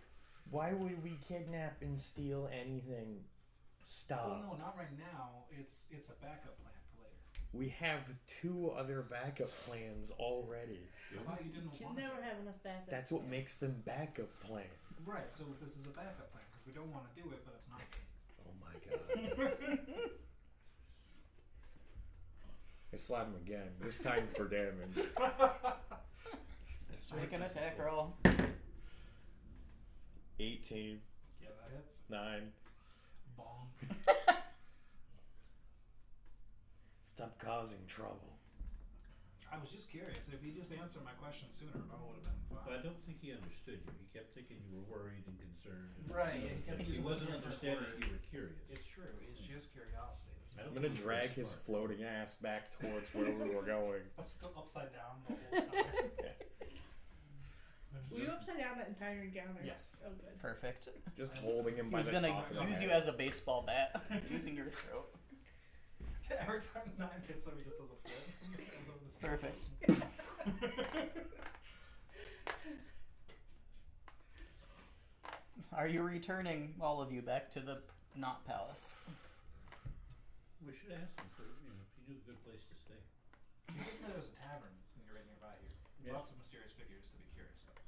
Why would we kidnap and steal anything? Oh Stop. no, not right now. It's a backup plan for later. We have 2 other backup plans already. I thought you didn't Can want never it. have enough backup. That's what makes them backup plans. Right. So this is a backup plan because we don't want to do it, but it's not. Oh my god. I slap him again. This time for damage. Make an attack roll. 18, Yeah, that hits. 9. Bomb. Stop causing trouble. I was just curious. If you just answered my question sooner, it all would have been But I fine. don't think he understood you. He kept thinking you were worried and concerned. And, Right, yeah, he kept he using wasn't different understanding you were words. curious. It's true. It's just curiosity. I I'm don't gonna think you were drag his smart. floating ass back towards where we were going. I'm still upside down the whole time. Were you upside down that entire encounter? Yes. Oh, good. Perfect. Just holding him by He's the gonna top of the use you head. as a baseball bat, using your throat. Every time 9 hits him, he just does a flip. Ends up with this- Perfect. Are you returning, all of you, back to the not palace? We should ask him for, if he knew a good place to stay. You did say there was a tavern right nearby here. Yes. Lots of mysterious figures to be curious about.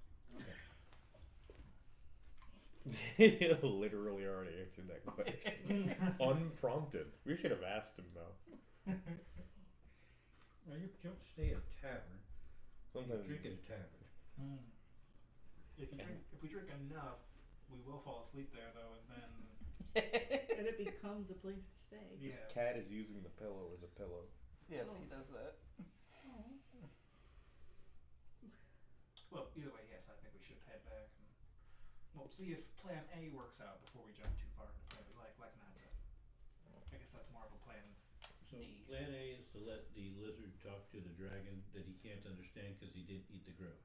Literally already answered that question. Unprompted. We should have asked him though. Well, you don't stay at a tavern. Sometimes You drink at a tavern. If we drink enough, we will fall asleep there though, and then And it becomes a place to stay. this yeah. cat is using the pillow as a pillow. Yes, he does that. Well, either way, yes, I think we should head back and well see if Plan A works out before we jump too far into Plan B. Like Nat said. I guess that's more of a plan. So D. plan A is to let the lizard talk to the dragon that he can't understand because he didn't eat the grove.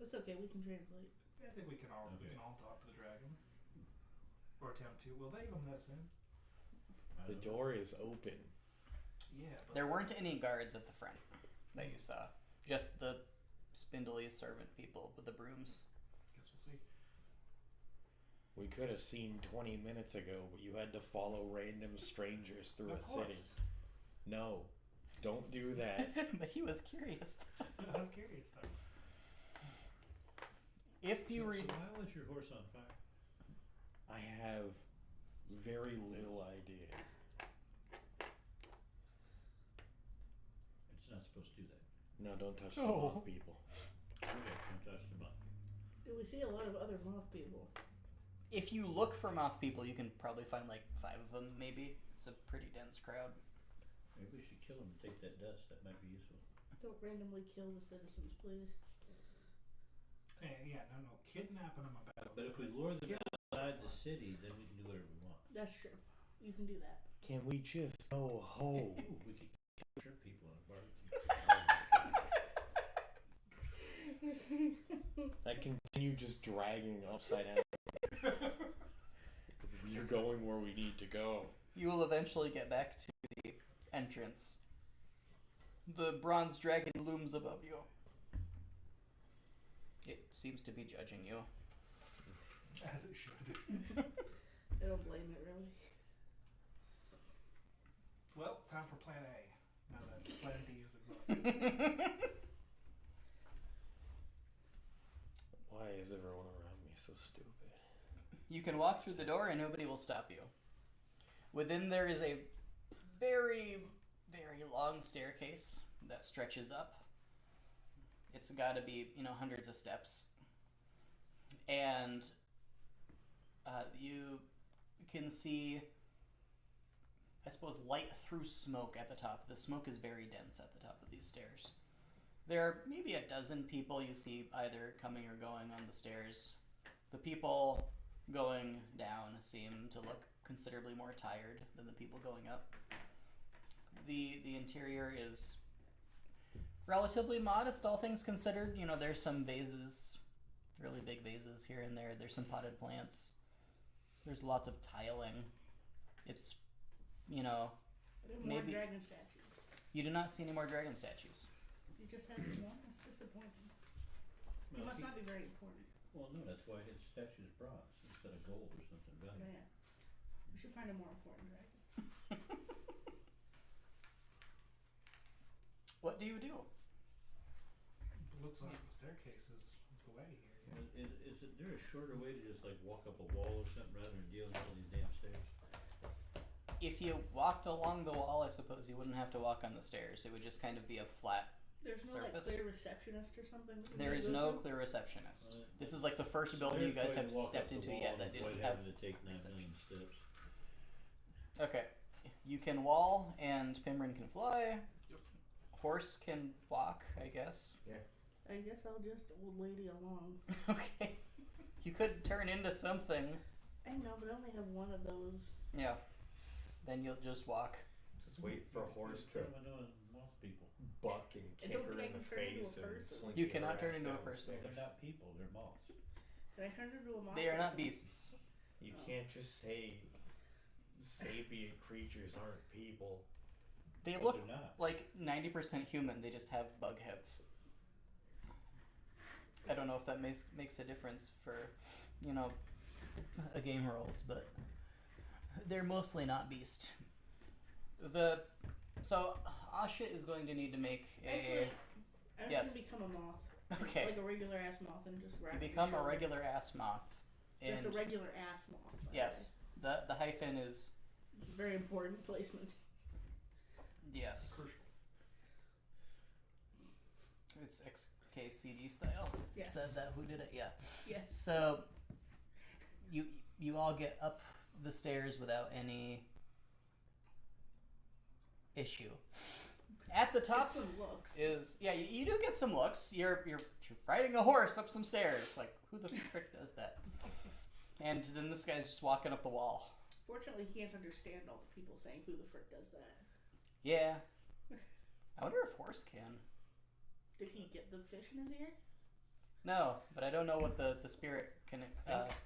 It's okay, we can translate. I think we can all talk to the dragon. Or attempt to. Will they even let us in? I The don't know. door is open. Yeah, but There weren't any guards at the front that you saw. Just the spindly servant people with the brooms. guess we'll see. We could have seen 20 minutes ago, but you had to follow random strangers through Of a city. course. No, don't do that. But he was curious. I was curious though. If you So read, why was your horse on fire? I have very little idea. It's not supposed to do that. No, don't touch the Oh. moth people. Okay, don't touch the moth. Do we see a lot of other moth people? if you look for moth people, you can probably find like 5 of them. Maybe it's a pretty dense crowd. Maybe we should kill him and take that dust. That might be useful. Don't randomly kill the citizens, please. Yeah, no. Kidnapping them about. But if we lure them outside the city, then we can do whatever we want. That's true. You can do that. Can we just go home? Ooh, we could kill shrimp people on a barbecue. I continue just dragging upside down. You're going where we need to go. You will eventually get back to the entrance. The bronze dragon looms above you. It seems to be judging you. As it should. I don't blame it, really. Well, time for Plan A. Now that Plan D is exhausted. Why is everyone around me so stupid? You can walk through the door and nobody will stop you. Within there is a very, very long staircase that stretches up. It's got to be, hundreds of steps. And you can see, I suppose, light through smoke at the top. The smoke is very dense at the top of these stairs. There are maybe a dozen people you see either coming or going on the stairs. The people going down seem to look considerably more tired than the people going up. The interior is relatively modest, all things considered. There's some vases, really big vases here and there. There's some potted plants. There's lots of tiling. It's, More Maybe- dragon statues. You do not see any more dragon statues. You just had one. That's disappointing. He Well, must not be very important. well, no, that's why his statue's bronze instead of gold or something valuable. Man, we should find a more important dragon. What do you do? It looks like the staircase is the way here. Yeah. Is there a shorter way to just like walk up a wall or something rather than dealing with all these damn stairs? If you walked along the wall, I suppose you wouldn't have to walk on the stairs. It would just kind of be a flat. There's no Surface? like clear receptionist or something. that we There can is go no through? clear receptionist. Well, This is like the first building you guys have stepped into yet that didn't have. having to take 9 million steps. Okay, you can wall, and Pimrin can fly. Yep. Horse can walk, I guess. I guess I'll just old lady along. Okay, you could turn into something. I know, but I only have one of those. Yeah. Then you'll just walk. Just wait for a horse to Most people. buck and I kick don't her think I in the can turn into a face and person. slink You her cannot turn ass into a down the person. They're stairs. not people, they're moths. Can I turn into a moth? They are or not something? beasts. You Oh. can't just say sapient creatures aren't people. They But look they're not. like 90% human. They just have bug heads. I don't know if that makes a difference for, a game rolls, but they're mostly not beast. So Asha is going to need to make Actually, I'm yes. just gonna become a moth. Okay. Like a regular ass moth and just wrap You it become a shoulder. regular ass moth. And That's a regular ass moth. by the yes, the hyphen is way. It's a very important placement. yes. Crucial. It's XKCD style. Yes. Said that who did it? Yeah. Yes. So you all get up the stairs without any issue. At the top Get some looks. is you do get some looks. You're riding a horse up some stairs. Like who the frick does that? And then this guy's just walking up the wall. Fortunately, he can't understand all the people saying who the frick does that. Yeah. I wonder if horse can. Did he get the fish in his ear? No, but I don't know what the spirit can.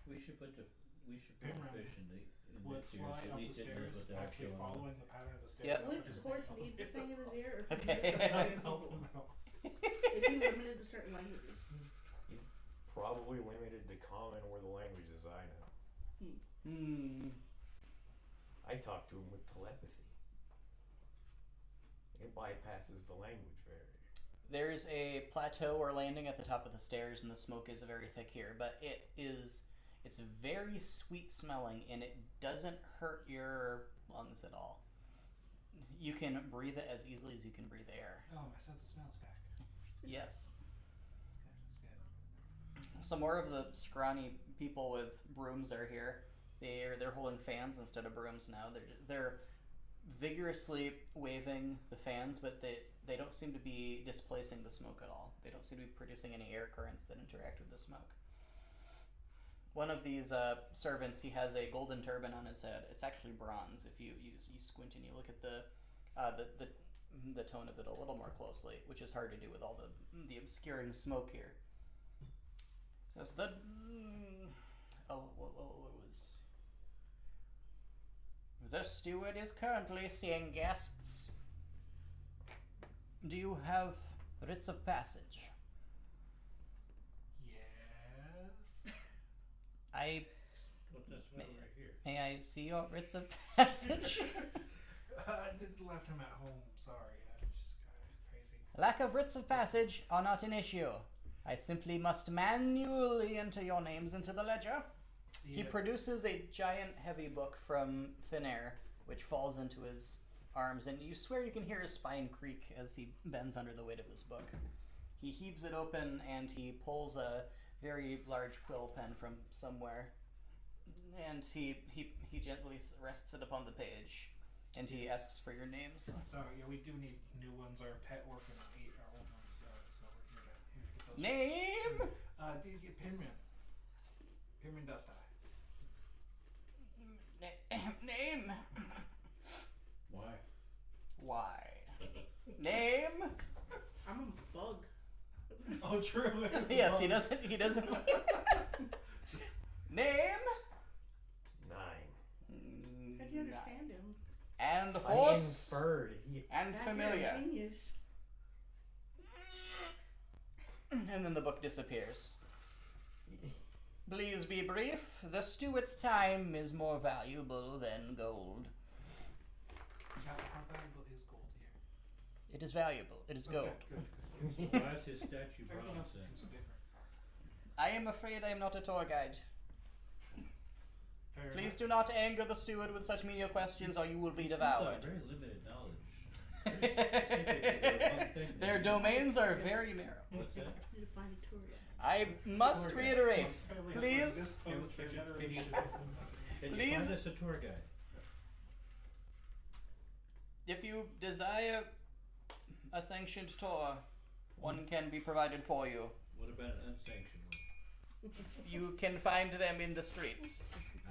We should put Pimran fish in Would next year, fly so at up the least it knows stairs, what the actually actual following the pattern of the stairs. Yep. that Would would just the horse make need the thing in his ear? Or Okay. It doesn't help him out. Is he limited to certain languages? He's probably limited to common or the languages I know. Hmm. I talk to him with telepathy. It bypasses the language barrier. There's a plateau or landing at the top of the stairs, and the smoke is very thick here. But it's very sweet smelling, and it doesn't hurt your lungs at all. You can breathe it as easily as you can breathe air. Oh, my sense of smell is back. Yes. Okay, that's good. Some more of the scrawny people with brooms are here. They're holding fans instead of brooms now. They're vigorously waving the fans, but they don't seem to be displacing the smoke at all. They don't seem to be producing any air currents that interact with the smoke. One of these servants, he has a golden turban on his head. It's actually bronze. If you squint and you look at the tone of it a little more closely, which is hard to do with all the obscuring smoke here. It says what was? The steward is currently seeing guests. Do you have writs of passage? Yes. I But that's why we're here. may I see your writs of passage? I left him at home. Sorry, I just got crazy. Lack of writs of passage are not an issue. I simply must manually enter your names into the ledger. He Yes. produces a giant heavy book from thin air, which falls into his arms, and you swear you can hear his spine creak as he bends under the weight of this book. He heaves it open, and he pulls a very large quill pen from somewhere, and he gently rests it upon the page, and he asks for your names. So yeah, we do need new ones. Our pet orphan ate our old ones, so we're here to get those. Name? Pinman. Pinman Dust Eye. Name? Why? Why? Name? I'm a bug. Oh, true. Yes, he doesn't. Name? 9. How do you understand him? and I horse inferred. and God, familiar. You're a genius. And then the book disappears. Please be brief. The steward's time is more valuable than gold. How valuable is gold here? It is valuable. It is gold. Good. So why is his statue Everything bronze else then? seems so different. I am afraid I am not a tour guide. Fair Please enough. do not anger the steward with such menial questions or you will be He's got devoured. very limited knowledge. Very specific to the one thing Their that- domains are very narrow. What's that? You need to find a tour guide. I must Tour guide. reiterate, My family has please, been disposed for generations. Can you Please? find us a tour guide? if you desire a sanctioned tour, one can be provided for you. What about an unsanctioned one? You can find them in the streets. Ah,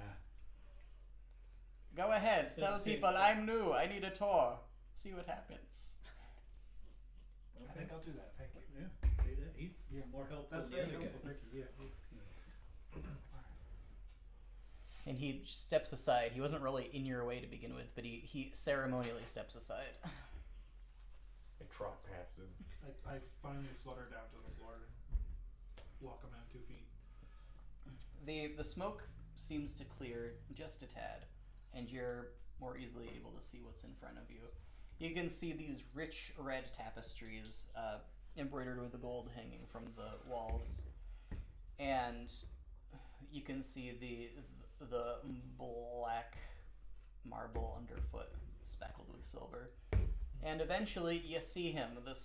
Go ahead, Doesn't tell seem- people I'm new, I need a tour. See what happens. I think I'll do that. Thank you. yeah, see that? He's Yeah. more helpful That's than the very other helpful. guy. Thank you. Yeah. And he steps aside. He wasn't really in your way to begin with, but he ceremonially steps aside. I trot past him. I finally flutter down to the floor and walk around 2 feet. The smoke seems to clear just a tad, and you're more easily able to see what's in front of you. You can see these rich red tapestries embroidered with gold hanging from the walls, and you can see the black marble underfoot speckled with silver. And eventually you see him, this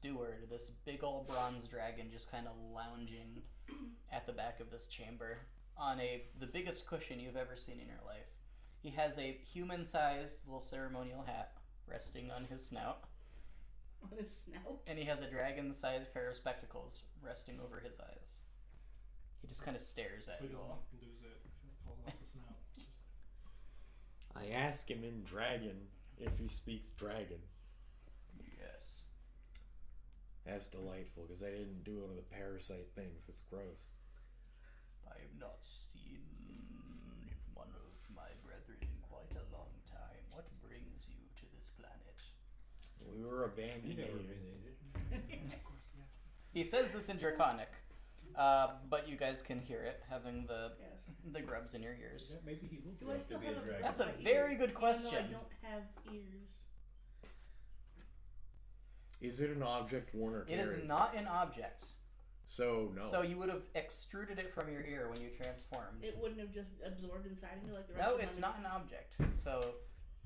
steward, this big old bronze dragon just kind of lounging at the back of this chamber on the biggest cushion you've ever seen in your life. He has a human-sized little ceremonial hat resting on his snout, On his snout. and he has a dragon-sized pair of spectacles resting over his eyes. He just kind of stares So at he you doesn't all. lose it if it falls off the snout. Just, I ask him in dragon if he speaks dragon. Yes. That's delightful because I didn't do one of the parasite things. It's gross. I have not seen one of my brethren in quite a long time. What brings you to this planet? We were abandoned You never here. related. of course, yeah. He says this in Draconic, but you guys can hear it, having the Yes. grubs in your ears. Yeah, maybe he will Do grow I up to still be have a a dragon. That's a my very ear, good even though I question. don't have ears. Is it an object worn or It carried? is not an object. So no. So you would have extruded it from your ear when you transformed. It wouldn't have just absorbed inside me like the rest No, of it's my not an object. So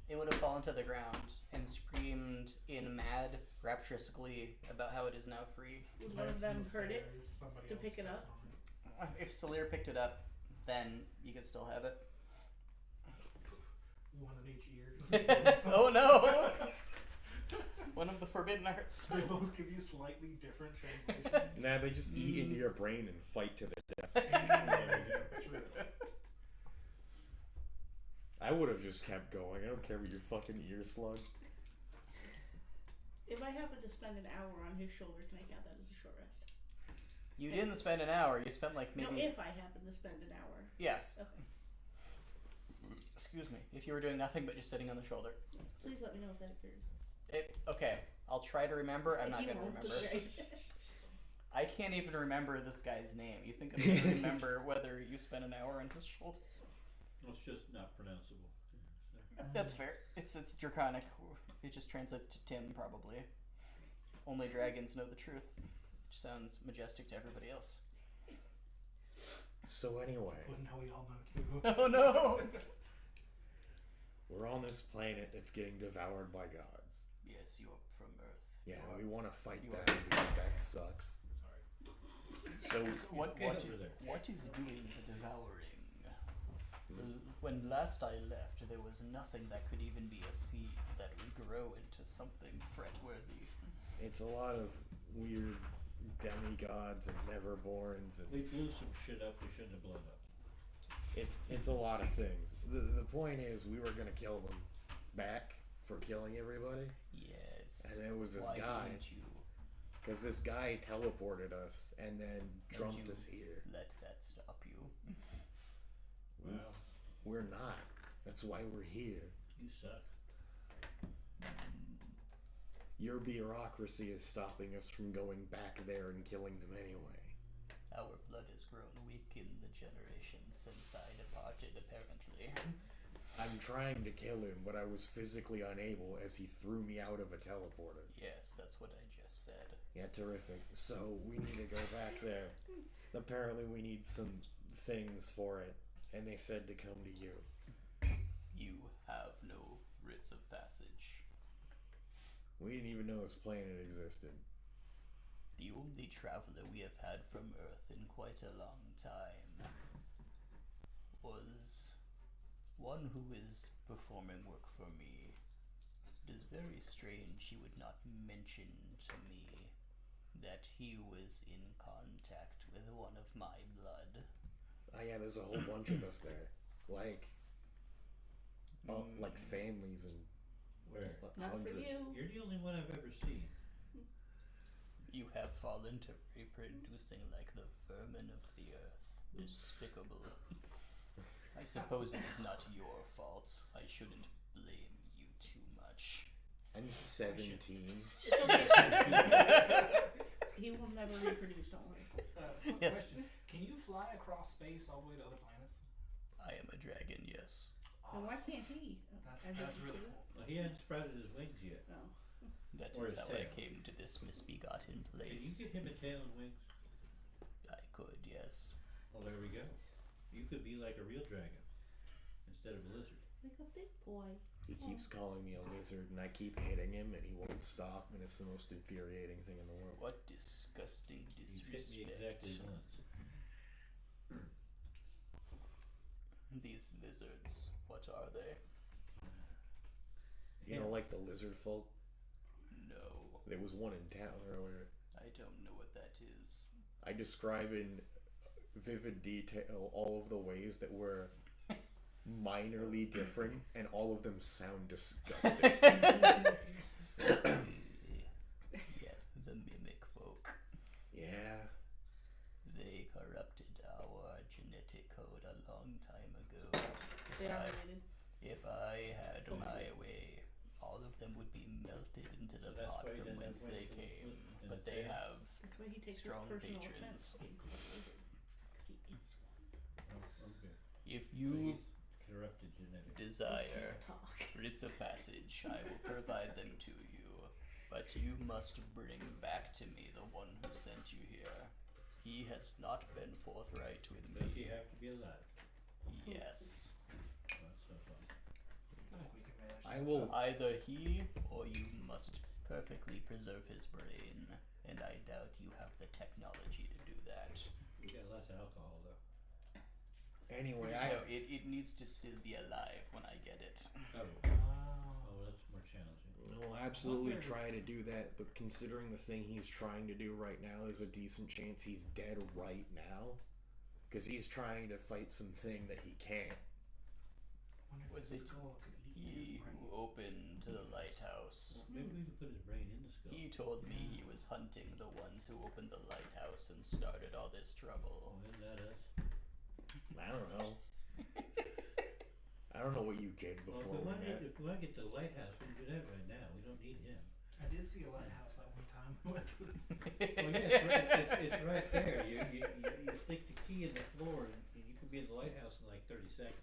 it would have fallen to the ground and screamed in mad, rapturous glee about how it is now free. Would one of Plants them in the hurt it? stairs, somebody to else pick it steps up? on If Salir picked it up, then you could still have it. One in each ear. Oh no! One of the forbidden arts. They both give you slightly different translations. Nah, they just eat into your brain and fight to the death. True. I would have just kept going. I don't care what your fucking ear slug. If I happen to spend an hour on his shoulder, can I count that as a short rest? You didn't spend an hour. You spent like maybe. No, if I happen to spend an hour. Yes. Okay. Excuse me. If you were doing nothing but just sitting on the shoulder. Please let me know if that occurs. Okay. I'll try to remember. I'm not He gonna won't, remember. right? I can't even remember this guy's name. You think I'm gonna remember whether you spent an hour on his shoulder? Well, it's just not pronounceable. Yeah, That's fair. It's draconic. It just translates to Tim, probably. Only dragons know the truth. Which sounds majestic to everybody else. So anyway, Well, now we all know too. Oh no! we're on this planet that's getting devoured by gods. Yes, you're from Earth. Yeah, You are- we want to fight you that are- because that sucks. Sorry. So What Okay, over there. what is doing the devouring? When last I left, there was nothing that could even be a seed that would grow into something fretworthy. it's a lot of weird demigods and neverborns, and We blew some shit up we shouldn't have blown up. it's a lot of things. The point is, we were gonna kill them back for killing everybody, Yes. and it was this Why guy, didn't you because this guy teleported us and then Don't dumped you us here. let that stop you? Wow, We're not. That's why we're here. you suck. Your bureaucracy is stopping us from going back there and killing them anyway. Our blood has grown weak in the generations since I departed, apparently. I'm trying to kill him, but I was physically unable as he threw me out of a teleporter. Yes, that's what I just said. Yeah, terrific. So we need to go back there. Apparently we need some things for it, and they said to come to you. You have no rites of passage. We didn't even know this planet existed. The only traveler we have had from Earth in quite a long time was one who is performing work for me. It is very strange he would not mention to me that he was in contact with one of my blood. Oh yeah, there's a whole bunch of us there. Like families and Where? Not for hundreds. you. You're the only one I've ever seen. You have fallen to reproducing like the vermin of the earth. Despicable. I suppose it is not your fault. I shouldn't blame you too much. I'm 17. He will never reproduce, don't worry. Quick Yes. question. Can you fly across space all the way to other planets? I am a dragon, yes. Then why Awesome. can't he? That's really cool. Well, he hadn't sprouted his wings yet. No. That Or is his how I tail. came to this misbegotten Can place. you get him a tail and wings? I could, yes. Well, there we go. You could be like a real dragon instead of a lizard. Like a big boy. He keeps calling me a lizard, and I keep hitting him, and he won't stop, and it's the most infuriating thing in the world. What disgusting You hit me disrespect. exactly once. These lizards, what are they? You know, like the lizard folk? No, There was one in town earlier. I don't know what that is. I describe in vivid detail all of the ways that were minorly different, and all of them sound disgusting. Yeah, the mimic folk. Yeah. They corrupted our genetic code a long time ago. They are related. If I had my way, all of them would be melted into the So that's pot why you from didn't whence have they wings came. and But a they tail? have That's why he takes strong personal patrons. offense being called a lizard. Because he is one. Oh, okay. if So you he's corrupted genetics. He desire can't talk. writs of passage, I will provide them to you. But you must bring back to me the one who sent you here. He has not been forthright with Does he me. have to be alive? Yes. Well, that's no fun. I think we can manage. I that. will. Either he or you must perfectly preserve his brain, and I doubt you have the technology to do that. We got lots of alcohol though. Anyway, So it needs to still be alive when I get it. Oh, Oh. that's more challenging. will absolutely try to do that, but considering the thing he's trying to do right now, there's a decent chance he's dead right now. Because he's trying to fight something that he can't. I wonder if Was his it skull could eat He his brain. who opened the lighthouse. Well, maybe we could put his brain in the skull. He told me he was hunting the ones who opened the lighthouse and started all this trouble. Oh, isn't that us? I don't know. I don't know what you did Well, before we met. if we want to get to the lighthouse, we can do that right now. We don't need him. I did see a lighthouse that one time. We went to the- Well, yeah, it's right there. You stick the key in the floor, and you can be in the lighthouse in like 30 seconds.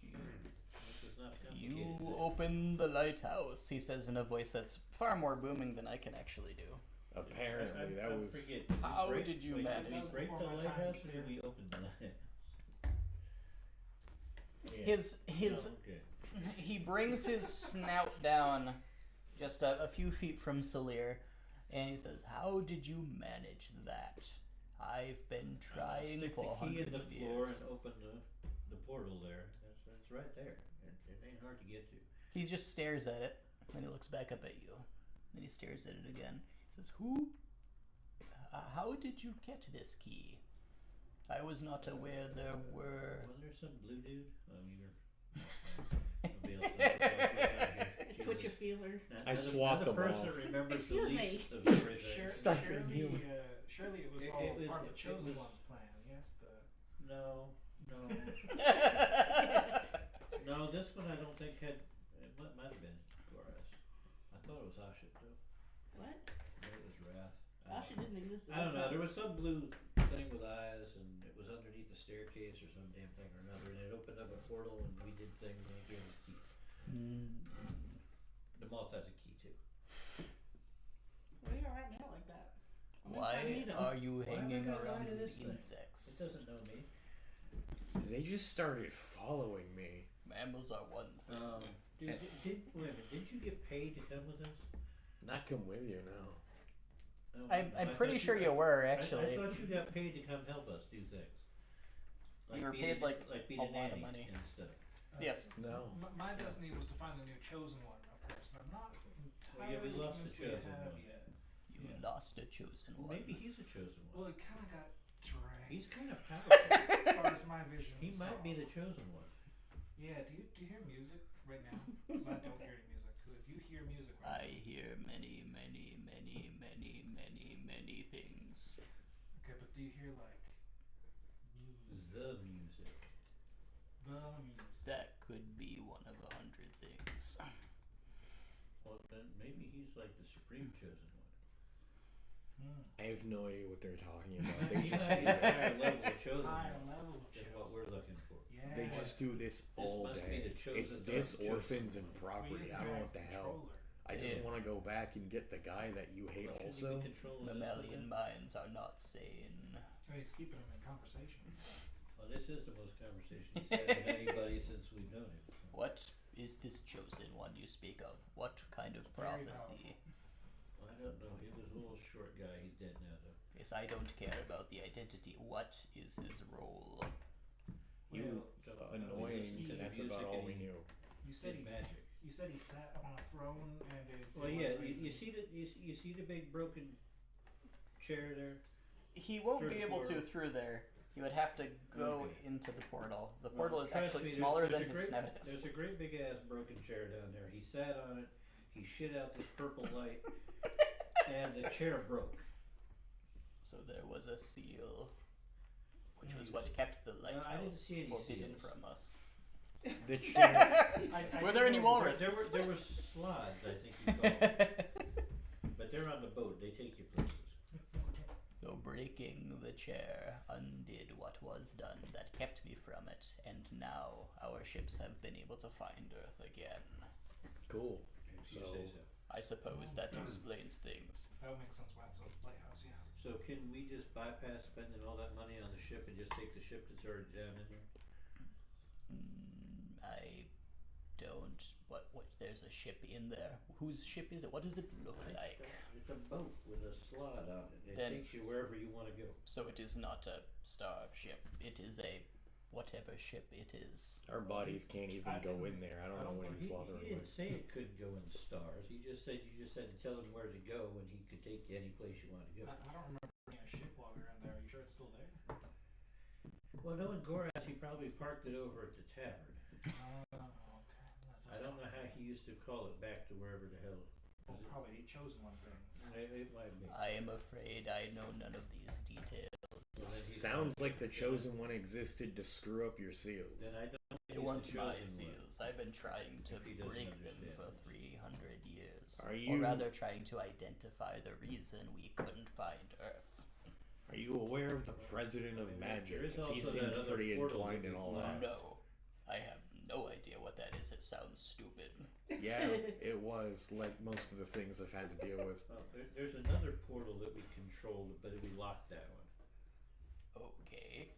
This is not a complicated You thing. open the lighthouse, he says in a voice that's far more booming than I can actually do. Apparently, that I was. forget. How break- did you wait, manage Did we that? break the Before my time, lighthouse, or clear. did we open the lighthouse? Yeah. His Oh, okay. he brings his snout down just a few feet from Salir, and he says, "How did you manage that? I've been trying Stick for the key in hundreds the of floor years." and open the portal there. That's right there. It ain't hard to get to. He just stares at it, and he looks back up at you. Then he stares at it again. He says, how did you get this key? I was not aware there were... Wasn't there some blue dude? Nobody else knows. A Twitch a feeler. I swapped them person off. remembers the Excuse me. least of everything. Sure, Stop surely, being human. Surely it was It- all it was- part of the it chosen was- one's plan. Yes, the No. No, this one I don't think had. It might have been. Cora. shit didn't exist. I don't know. There was some blue thing with eyes, and it was underneath the staircase or some damn thing or another, and it opened up a portal, and we did things, and it gave us keys. The moth has a key too. Why are you wrapping me out like that? Why are you Why am I hanging gonna lie around to with this thing? insects? It doesn't know me. They just started following me. Mammals are one thing. Wait a minute, didn't you get paid to come with us? Not come with you, no. No, I'm I pretty thought sure you were, I actually. thought you got paid to come help us do things. You were be paid, the- like, be a the lot of nanny money. and stuff. Yes. No. My destiny was to find the new chosen one, of course. And I'm not Well, yeah, we entirely lost the convinced we chosen have one. yet. You Yeah. lost a chosen one. Maybe he's a chosen Well, one. it kind of got dragged. He's kind of powerful. as far as my vision. He saw. might be the chosen one. Yeah. Do you hear music right now? Because I don't hear any music. 'Cause if you hear music, right I hear many, many, many, many, many, many things. okay, but do you hear like music? The music. The music. That could be one of 100 things. Well, then maybe he's like the supreme chosen one. I have no idea what they're talking about. They He just might do be a higher this. level of chosen Higher one. level of That's what chosen. we're looking for. Yeah. They just do this all must be day. the chosen It's this, son, orphans, chosen and one. Well, he property. is I don't know what the hell. controller. I just Yeah. want to go back and get the guy that you hate Well, shouldn't he also. be controlling this Mammalian one? minds are not sane. And he's keeping him in conversation. Well, this is the most conversation he's had with anybody since we've known him. What is this chosen one you speak of? What kind of Very prophecy? Well, I don't know. He was a little short guy. He's dead now, though. Yes, I don't care about the identity. What is his role? He Well, was So, annoying, he and that's music about all and we he knew. You said did he. magic. You said he sat on a throne and it. Well, it yeah. went You crazy. see the you see the big broken chair there. He won't Through be the able to portal. through there. He would have to go Okay. into the portal. The portal is Trust actually me, there's- smaller there's than a his great, snout There's is. a great big ass broken chair down there. He sat on it. He shit out this purple light, and the chair broke. So there was a seal, which Yeah, was you what see- kept the I didn't lighthouse see any forbidden seals. from us. The chair. I Were do there any know walruses? There were slides, I think you call them. But they're on the boat. They take you places. So breaking the chair undid what was done that kept me from it, and now our ships have been able to find Earth again. Cool. If you So say so. I suppose that explains things. That would make sense why it's a lighthouse, yeah. So can we just bypass spending all that money on the ship and just take the ship that's already down in there? I don't. What? There's a ship in there. Whose ship is it? What does it look like? It's a boat with a slot on it. It Then- takes you wherever you want to go. So it is not a starship. It is a whatever ship it is. our bodies can't even I go didn't- in there. I don't I know don't what think he's He bothering didn't with. say it couldn't go in the stars. He just said you just had to tell him where to go and he could take you any place you wanted to go. I don't remember seeing a ship while we were in there. Are you sure it's still there? Well, knowing Goraz, he probably parked it over at the tavern. Okay. I don't know how he used to call it back to wherever the hell. Well, probably he chosen one thing. It might be. I am afraid I know none of these details. Well, then he's Sounds probably- like the chosen one existed to screw up your seals. Then I don't think They he's weren't the my chosen one. seals. I've been trying to If he doesn't break them understand for it. 300 years. Are Or you- rather, trying to identify the reason we couldn't find Earth. Are you aware of the president of There magic? is 'Cause he also seemed that other pretty portal entwined that in we all blocked. that. No, I have no idea what that is. It sounds stupid. Yeah, it was like most of the things I've had to deal with. Well, there's another portal that we controlled, but we locked that one. Okay,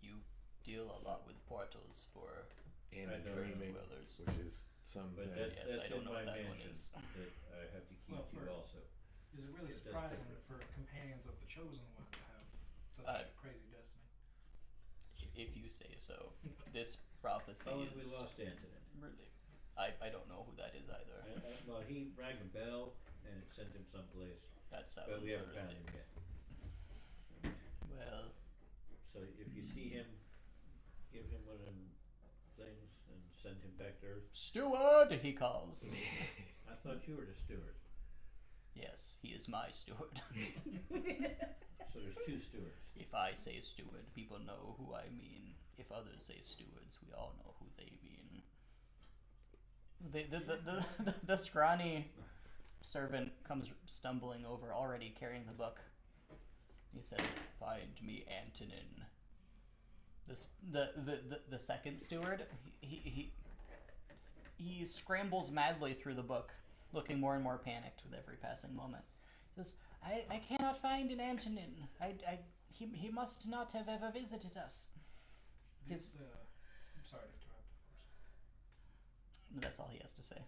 you deal a lot with portals for And I the know. dreaming, dwellers. which is something. But that, Yes, that's I don't in know my what that one mansion is. that I have to keep Well, you for- also. Is it really It does surprising differ. for companions of the chosen one to have such Uh, crazy destiny? If you say so. This prophecy How have we is lost Antonin? really. I don't know who that is either. Well, he rang a bell and it sent him someplace, That sounds but we haven't found him horrific. yet. Well, So if you see him, give him one of them things and send him back to Earth. steward, he calls. I thought you were the steward. Yes, he is my steward. So there's two stewards. If I say steward, people know who I mean. If others say stewards, we all know who they mean. The scrawny servant comes stumbling over, already carrying the book. He says, "Find me Antonin." The second steward, he scrambles madly through the book, looking more and more panicked with every passing moment. He says, I cannot find an Antonin. He must not have ever visited us. I'm sorry to interrupt, of course. That's all he has to say.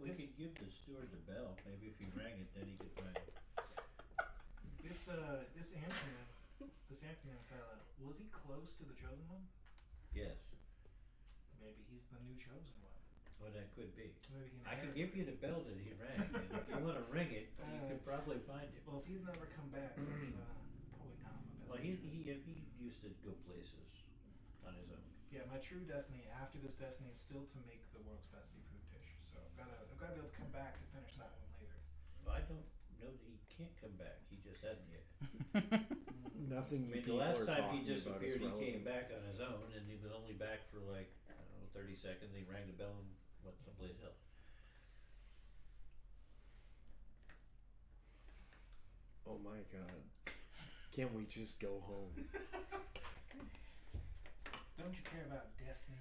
We could give the steward the bell. Maybe if he rang it, then he could find it. This Antonin fella, was he close to the chosen one? Yes. Maybe he's the new chosen one. Well, that could be. Maybe he I could inherited give you the bell that he rang, and if you want to ring it, you could probably find him. Well, if he's never come back, that's probably not my best Well, he interest. used to go places on his own. Yeah, my true destiny after this destiny is still to make the world's best seafood dish. So I've got to be able to come back to finish that one later. Well, I don't know that he can't come back. He just hasn't yet. Nothing I you mean, the people last are time talking he about is disappeared, he came relevant. back on his own, and he was only back for like, I don't know, 30 seconds. He rang the bell and went someplace else. Oh my god. Can't we just go home? Don't you care about Destiny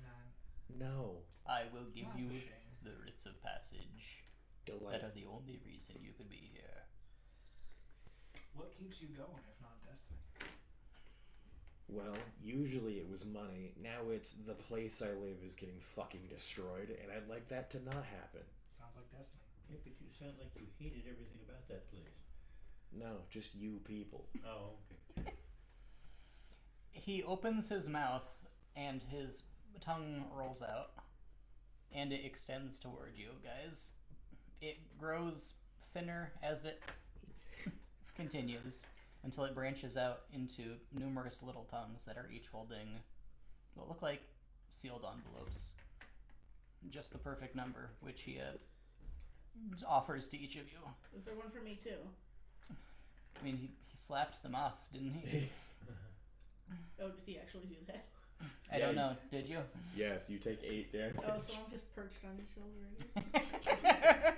9? No. I will give That's you a shame. the writs of passage Delight. that are the only reason you could be here. What keeps you going if not Destiny? Well, usually it was money. Now it's the place I live is getting fucking destroyed, and I'd like that to not happen. Sounds like Destiny. Yeah, but you sound like you hated everything about that place. No, just you people. Oh, okay. He opens his mouth and his tongue rolls out and it extends toward you guys. It grows thinner as it continues until it branches out into numerous little tongues that are each holding what look like sealed envelopes. Just the perfect number, which he offers to each of you. Is there one for me too? I mean, he slapped them off, didn't he? Oh, did he actually do that? I don't know. Did you? Yes, you take 8 damage. Oh, so I'm just perched on his shoulder again.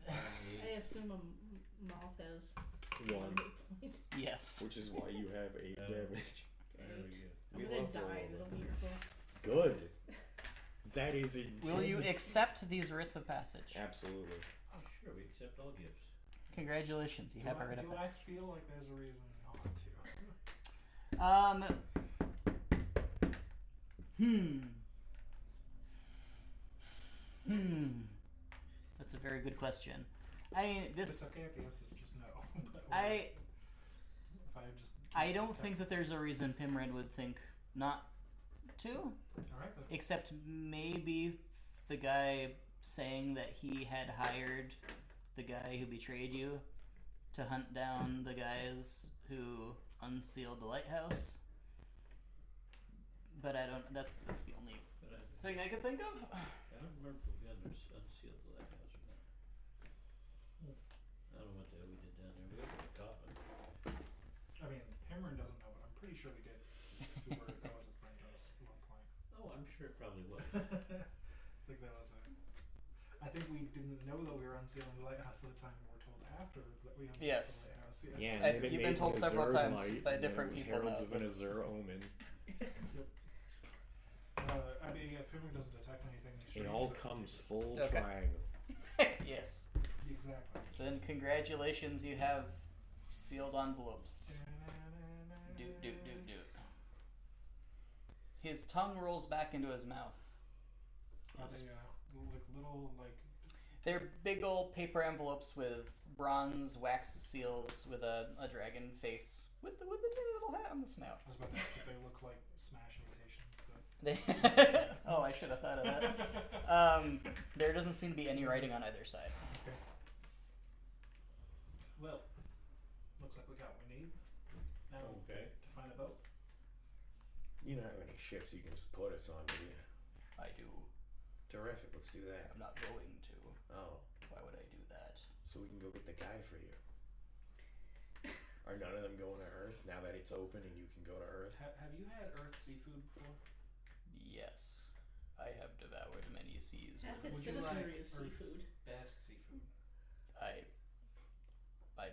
I assume a moth has 1, hit point. Yes. which is why you have 8 damage. Very good. I'm We gonna love die rolling. in a little meter full. Good. That is intended. Will you accept these writs of passage? Absolutely. Oh, sure, we accept all gifts. Congratulations, you have a writ of Do I passage. feel like there's a reason not to? That's a very good question. I mean, It's this. okay if the answer is just no. But I if I just I don't think that there's a reason Pimred would think not to, Alright then. except maybe the guy saying that he had hired the guy who betrayed you to hunt down the guys who unsealed the lighthouse. But I don't. That's the only But thing I could think of. I don't remember if we unsealed the lighthouse or not. I don't know what the hell we did down there. We opened the coffin. I mean, Pimron doesn't know, but I'm pretty sure we did. We were that was explained to us at one point. Oh, I'm sure it probably was. I think that was it. I think we didn't know that we were unsealing the lighthouse at the time. We were told afterwards that we unsealed Yes. the lighthouse. Yeah, I- and then it you've been made told an several Azure times light, by and then different it was people Heralds now, of an but- Azure Omen. I mean, if Pimron doesn't detect anything strange, It all then- comes full Okay. triangle. Yes. Exactly. Then congratulations, you have sealed envelopes. Doot doot doot doot. His tongue rolls back into his mouth. Are they like little like? They're big old paper envelopes with bronze wax seals with a dragon face with the tiny little hat on the snout. I was about to ask if they look like Smash invitations, but Oh, I should have thought of that. There doesn't seem to be any writing on either side. okay. Well, looks like we got what we need. Now Okay. to find a boat. You don't have any ships you can just put us on, do you? I do. Terrific, let's do that. I'm not going to. Oh, Why would I do that? so we can go get the guy for you. Are none of them going to Earth now that it's open and you can go to Earth? Have you had Earth seafood before? Yes. I have devoured many seas. Half his Would you like citizenry is Earth's seafood. best seafood? I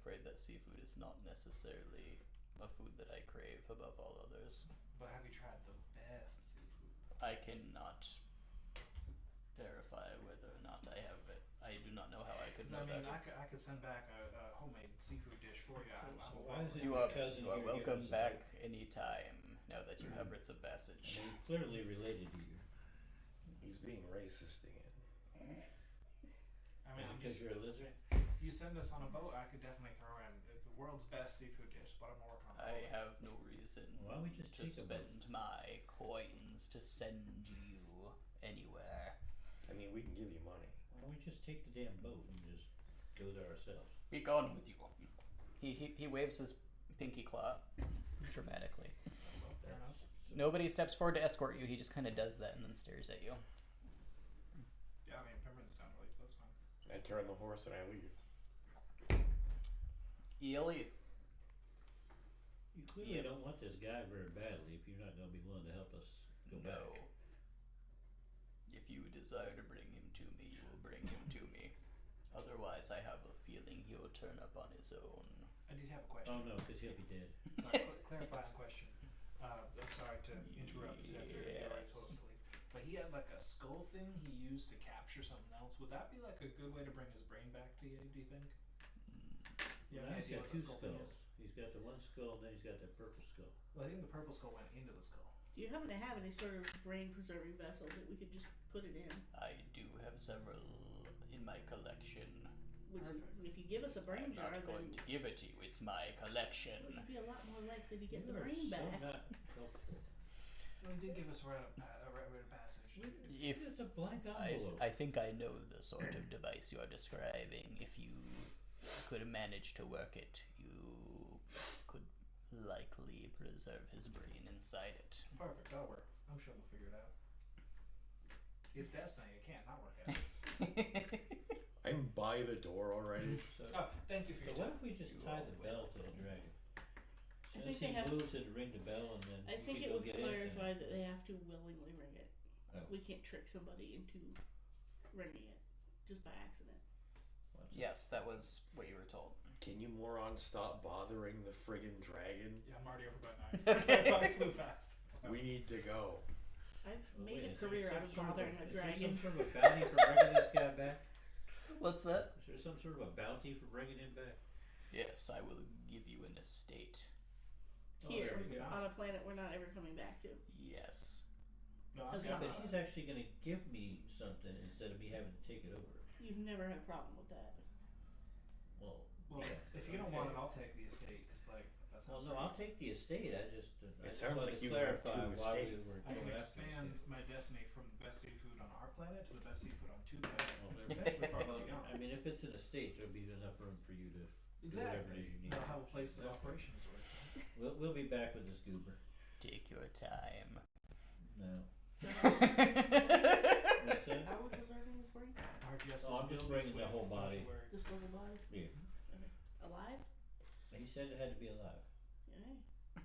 afraid that seafood is not necessarily a food that I crave above all others. But have you tried the best seafood? I cannot verify whether or not I have it. I do not know how I could 'Cause know I mean, that. I could send back a homemade seafood dish for you. So why is it You your are, cousin you are here giving welcome us a back boat? anytime now that you have writs of passage. I mean, clearly related to you. He's being racist again. I mean, I'm Because just, you're a lizard? you send us on a boat, I could definitely throw in the world's best seafood dish, but I'm working on I it. have no reason Why don't we just to take a boat? spend my coins to send you anywhere. I mean, we can give you money. Why don't we just take the damn boat and just go there ourselves? Be gone with you. He waves his pinky claw dramatically. Fair enough. So- Nobody steps forward to escort you. He just kind of does that and then stares at you. Yeah, I mean, Pemberton's down to leave, that's fine. I turn the horse and I leave. You leave. You clearly Yeah. don't want this guy very badly if you're not going to be willing to help us go No. back. If you desire to bring him to me, you will bring him to me. Otherwise, I have a feeling he will turn up on his own. I did have a question. Oh no, because he'll be dead. Sorry, clarifying question. I'm sorry to interrupt after you already Yes. supposed to leave. But he had like a skull thing he used to capture something else. Would that be like a good way to bring his brain back to you, do you think? Yeah, Now he's idea got what the two skull thing skulls. He's got the one skull and then he's got the purple skull. Well, I think the purple skull went into the skull. Do you happen to have any sort of brain preserving vessel that we could just put it in? I do have several in my collection. If you give us a brain I'm jar, not going then to give it to you. It's my collection. you'd be a lot more likely to get You the are brain so back. not helpful. Well, he did give us a rite of passage. If It's a blank I, envelope. I think I know the sort of device you are describing. If you could manage to work it, you could likely preserve his brain inside it. Perfect, that'll work. I'm sure we'll figure it out. It's destiny, it can't not work out. I'm by the door already. So, Oh, thank you for so your what time. if we just You tie are the bell to the dragon? I As think he they have- moves it, ring the bell, and then I we think can it go was get it. clarified that they have to willingly ring it. Oh. We can't trick somebody into ringing it just by accident. Watch it. Yes, that was what you were told. Can you morons stop bothering the friggin' dragon? Yeah, I'm already over by 9. Okay. I flew fast. We need to go. I've Oh, made wait, a is there career some out of sort bothering a is there dragon. some sort of a bounty for bringing this guy back? What's that? Is there some sort of a bounty for bringing him back? Yes, I will give you an estate. Oh, Here, there we go. on a planet we're not ever coming back to. Yes. No, As I've Yeah, got but he's actually going to give me something instead of me having to take it over. You've never had a problem with that. Well, Well, yeah, if you don't okay. want it, I'll take the estate, because, like, that Well, sounds no, great. I'll take the estate. I just sounds wanted like to you have clarify two why we estates. were I can going after expand this. my destiny from the best seafood on our planet to the best seafood on 2 planets, Well, and there- eventually far well, beyond. I mean, if it's an estate, there'll be enough room for you to. Exactly. whatever it is you need. They'll have a place of Exactly. operations for it. We'll be back with this goober. Take your time. No. So What's that? how are we preserving his brain? RGS Oh, I'm just bringing the whole body. Just the whole body? Yeah. Okay. Alive? He said it had to be alive. Yeah.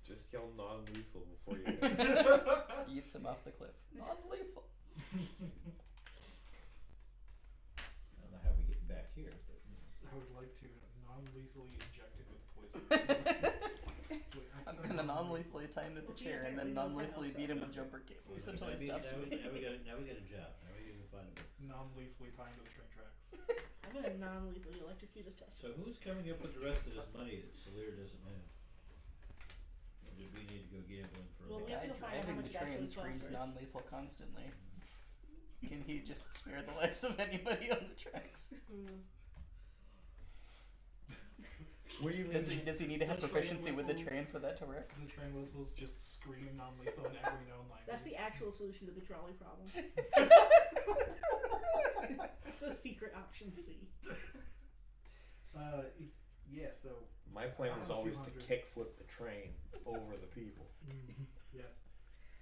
Just yell non-lethal before you. Eats him off the cliff. Non-lethal. I don't know how we get back here, but I would like to non-lethally inject it with poison. I'm gonna non-lethally tie him to the chair and then non-lethally beat him with jumper cables until he stops moving. now we got a job. Now we gotta find a way. Non-lethally tied to the train tracks. I'm gonna non-lethally electrocute his So testicles. who's coming up with the rest of this money that Salir doesn't have? Or did we need to go gambling for Well, a we while? have Guy to find out how driving much the it actually train costs screams first. non-lethal constantly. Can he just spare the lives of anybody on the tracks? What do you mean? Does he need to have The train proficiency with the whistles. train for that to work? The train whistles just scream non-lethal in every known language. That's the actual solution to the trolley problem. It's a secret option C. Yeah, so My plan was I have a always few to hundred. kickflip the train over the people. yes,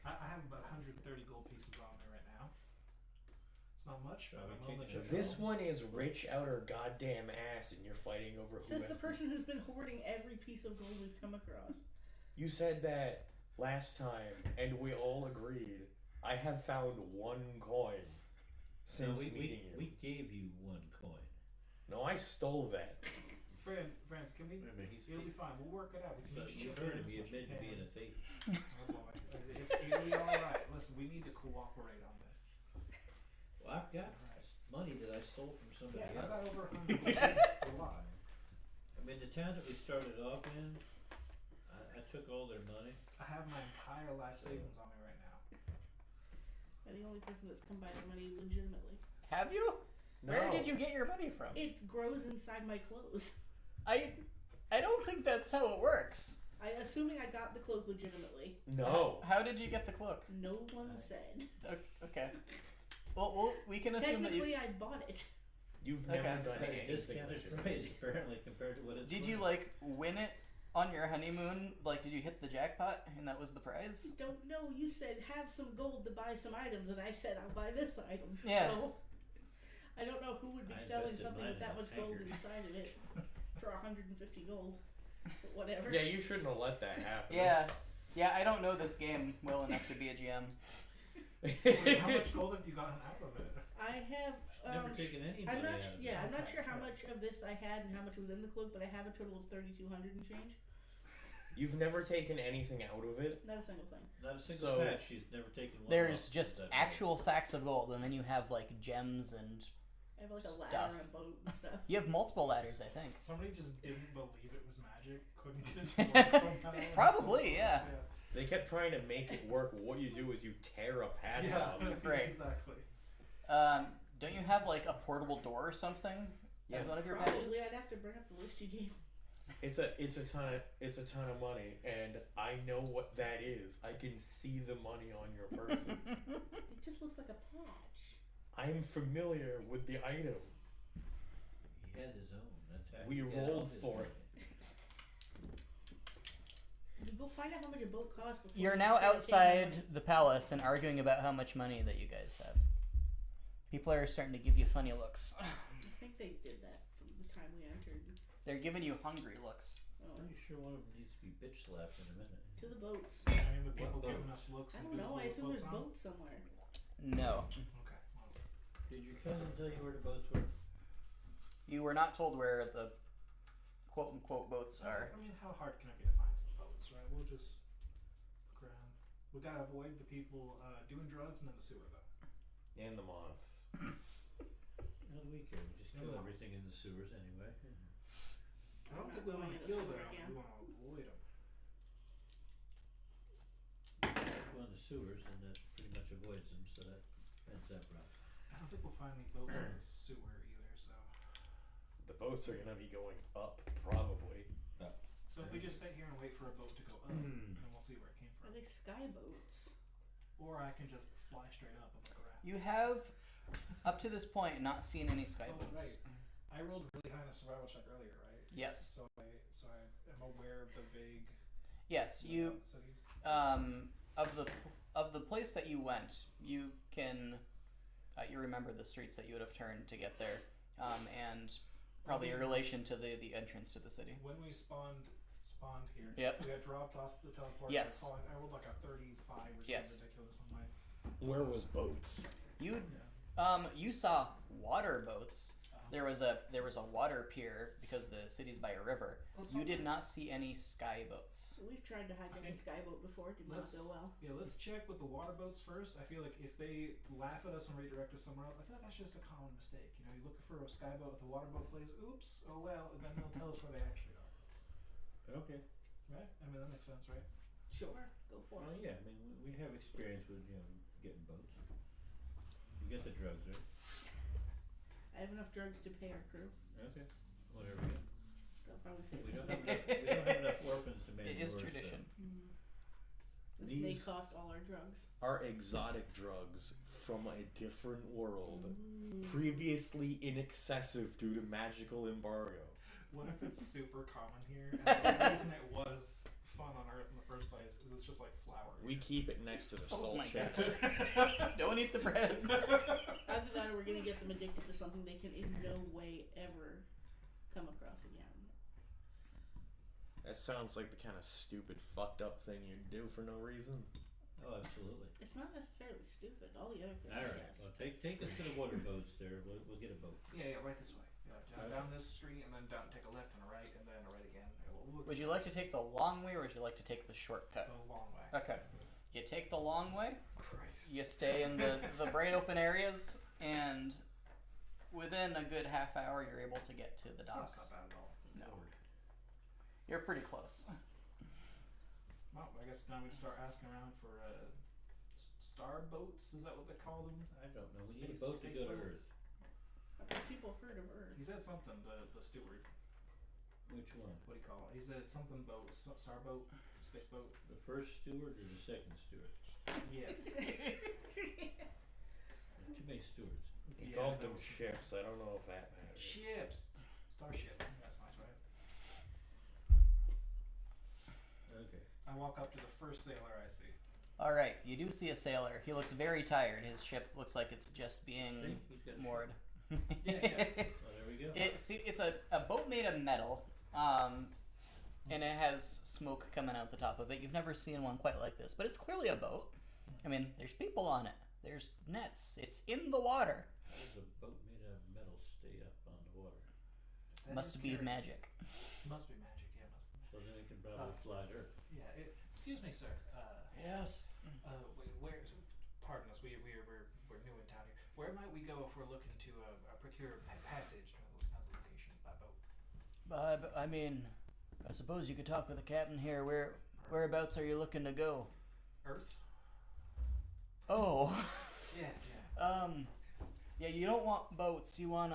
I have about 130 gold pieces on me right now. It's not much, but Are we I'm willing to taking chip it? in. This one is rich out her goddamn ass, and you're fighting over who Says has the the- person who's been hoarding every piece of gold we've come across. You said that last time, and we all agreed. I have found 1 coin So since meeting you. we gave you 1 coin. No, I stole that. friends, can we? Wait a minute, he's It'll be fine. We'll work it out. We So can each you chip heard in him, he as much as we admitted to being can. a thief. Oh boy, it'll be all right. Listen, we need to cooperate on this. Well, I've got Alright. money that I stole from somebody Yeah, I else. got over 100. It's a lot. I mean, the town that we started off in, I took all their money. I have my entire life savings on me right now. I'm the only person that's come by their money legitimately. Have you? Where No. did you get your money from? It grows inside my clothes. I don't think that's how it works. Assuming I got the cloak legitimately. No. How did you get the cloak? No one said. Okay. Well, we can assume that you. Technically, I bought it. You've never Okay. done At a anything. discounted legitimate. price, apparently, compared to what it's Did worth. you like win it on your honeymoon? Like, did you hit the jackpot and that was the prize? Don't know. You said have some gold to buy some items, and I said I'll buy this item. Yeah. So, I don't know who would be I selling invested something mine with in that a much gold tanker. inside of it for 150 gold. But whatever. Yeah, you shouldn't have let that happen. Yeah, I don't know this game well enough to be a GM. Wait, how much gold have you gotten out of it? I have. Never taken any money I'm not. out of it. I'm not Okay, sure how okay. much of this I had and how much was in the cloak, but I have a total of 3,200 and change. You've never taken anything out of it? Not a single thing. Not a single So- patch. She's never taken one. There's off just that actual sacks of gold, and then you have like gems, and I have like a Stuff. ladder and a boat and stuff. you have multiple ladders, I think. Somebody just didn't believe it was magic. Couldn't get it to work somehow. Probably, yeah. They kept trying to make it work. What you do is you tear a patch Yeah, out. Right. exactly. Don't you have like a portable door or something as one of your Probably, patches? I'd have to bring up the list you gave. It's a ton of money, and I know what that is. I can see the money on your person. It just looks like a patch. I'm familiar with the item. He has his own. That's how We he got rolled all his for money. You go find out how much a boat costs before You're you now try to take my outside money. the palace and arguing about how much money that you guys have. People are starting to give you funny looks. I think they did that from the time we entered. They're giving you hungry looks. Oh, Pretty sure one of them needs to be bitch slapped in a minute. to the boats. I mean, the people What giving boats? us looks I and don't know. I visible assume there's cloaks on. boats somewhere. No. Okay. Well, Did your cousin tell you where the boats were? You were not told where the quote unquote boats are. I mean, how hard can it be to find some boats, right? We'll just look around. We gotta avoid the people doing drugs and then the sewer, though. And the moths. How do we care? We just Yeah, kill the everything in the sewers anyway. I don't I'm think not we want going to in the kill sewer them. again. We want to avoid them. Go in the sewers and that pretty much avoids them, so that ends that route. I don't think we'll find any boats in the sewer either. So, The boats are gonna be going up, probably. so if we just sit here and wait for a boat to go up, and we'll see where it came Are from. they sky boats? Or I can just fly straight up and look around. You have, up to this point, not seen any sky Oh, boats. right. I rolled really high on a survival check earlier, right? Yes. So I am aware of the vague. Yes. You of the city. of the place that you went, you can you remember the streets that you would have turned to get there, and probably in relation to the entrance to the city. When we spawned here, Yep. we got dropped off the teleport. Yes. I rolled like a 35 or something Yes. ridiculous on my. Where was boats? You Yeah. you saw water boats. There was a water pier because the city's by a river. You did not see any sky boats. We've tried to hijack a sky boat before. It did not Let's- go well. Yeah, let's check with the water boats first. I feel like if they laugh at us and redirect us somewhere else, I feel like that's just a common mistake. You know, you're looking for a sky boat at the water boat place. Oops, oh well, and then they'll tell us where they actually are. Okay. Right? I mean, that makes sense, right? Sure, go for Well, it. yeah. I mean, we have experience with getting boats. You get the drugs, right? I have enough drugs to pay our crew. Okay. Whatever. Yeah. They'll probably say We this don't is- have enough. We don't have enough orphans to manage. It is worse tradition. This may These- cost all our drugs. Are exotic drugs from a different world, previously inaccessive due to magical embargo. What if it's super common here, and the reason it was fun on Earth in the first place is it's just like flour. We keep it next to the Oh salt my shack. gosh. Don't eat the bread. Either that or we're gonna get them addicted to something they can in no way ever come across again. That sounds like the kind of stupid, fucked up thing you'd do for no reason. Oh, absolutely. It's not necessarily stupid. All the other things, All right. yes. Well, take us to the water boats there. We'll get a boat. Yeah, right this way. Yeah, down this street and then down, take a left and a right and then a right again. Would you like to take the long way or would you like to take the shortcut? The long way. Okay. You take the long way. Christ. You stay in the bright open areas, and within a good half hour, you're able to get to the docks. That's not bad at all. No. You're pretty close. Well, I guess now we start asking around for star boats. Is that what they call them? I don't know. We need a Space- boat to space go to boat? Earth. Have people heard of Earth? He said something. The steward. Which one? What do you call it? He said something boat, star boat, space boat. The first steward or the second steward? Yes. There's too many stewards. He Yeah, called that them was- ships. I don't know if that matters. Ships. Starship. That's nice, right? Okay. I walk up to the first sailor I see. All right, you do see a sailor. He looks very tired. His ship looks like it's just See? being He's got a moored. Yeah. Oh, there we go. It's a boat made of metal, and it has smoke coming out the top of it. You've never seen one quite like this, but it's clearly a boat. I mean, there's people on it. There's nets. It's in the water. How does a boat made out of metal stay up on the water? That Must is be curious. magic. Must be magic. Yeah, must be magic. So then it can probably fly to Earth. Yeah. Excuse me, sir. Yes. Where? Pardon us. We're new in town here. Where might we go if we're looking to procure passage to another location by boat? I mean, I suppose you could talk with the captain here. Whereabouts are you looking to go? Earth. Oh. Yeah. Yeah. You don't want boats. You want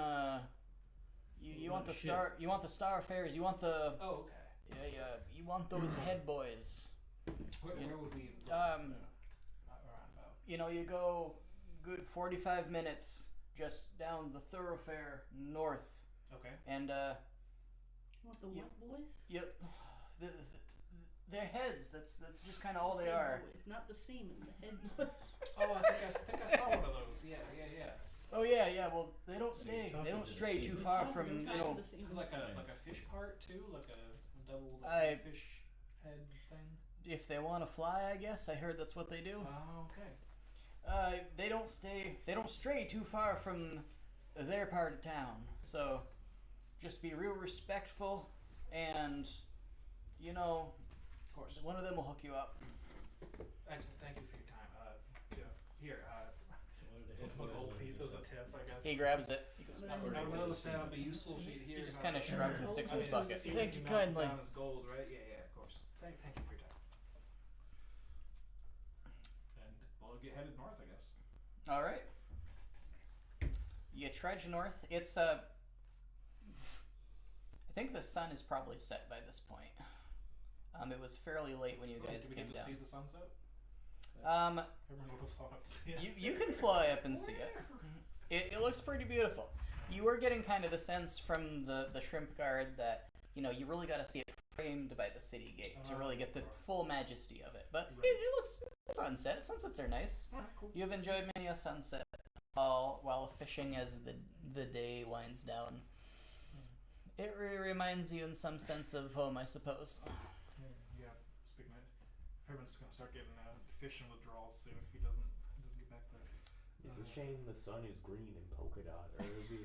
you want the ship. You want the starfarers. You want the Oh, okay. yeah. You want those head boys. Where would we? Um, around about. You know, you go good 45 minutes just down the thoroughfare north, Okay. and Want the You- what boys? yep, their heads. That's just kind of all they Head are. Boys, not the seamen, the head boys. Oh, I think I saw one of those. Yeah. Oh yeah. Well, they don't stay. talking They don't to the stray too seamen. far We're from talking you know. the seamen. Like a fish part too, like a double fish head thing. If they want to fly, I guess I heard that's what they do. Oh, okay. They don't stay. They don't stray too far from their part of town. So just be real respectful, and you know, Of course. one of them will hook you up. Excellent. Thank you for your time. Here. So what are the head A boys gold looking piece for? as a tip, I guess. He grabs it. He goes, But I I know if that'll be useful for you here. He just not- kinda shrugs and sticks in his I mean, bucket. even Thank if you melt it kindly. down as gold, right? Yeah, of course. Thank you for your time. And we'll get headed north, I guess. all right. You trudge north. It's I think the sun is probably set by this point. It was fairly late when you guys Did we came get to down. see the sunset? Um, Everyone would have thought up to see it. you can fly up and see it. It looks pretty beautiful. You were getting kind of the sense from the shrimp guard that you know you really got to see it framed by the city gate to really get the full majesty of it. But Right. it looks sunsets are nice. Alright, cool. You've enjoyed many a sunset while fishing as the day winds down. It reminds you in some sense of home, I suppose. Yeah. Speaking of, Herman's gonna start getting fishing withdrawals soon if he doesn't get back there. It's a shame the sun is green and polka dot. Or it would be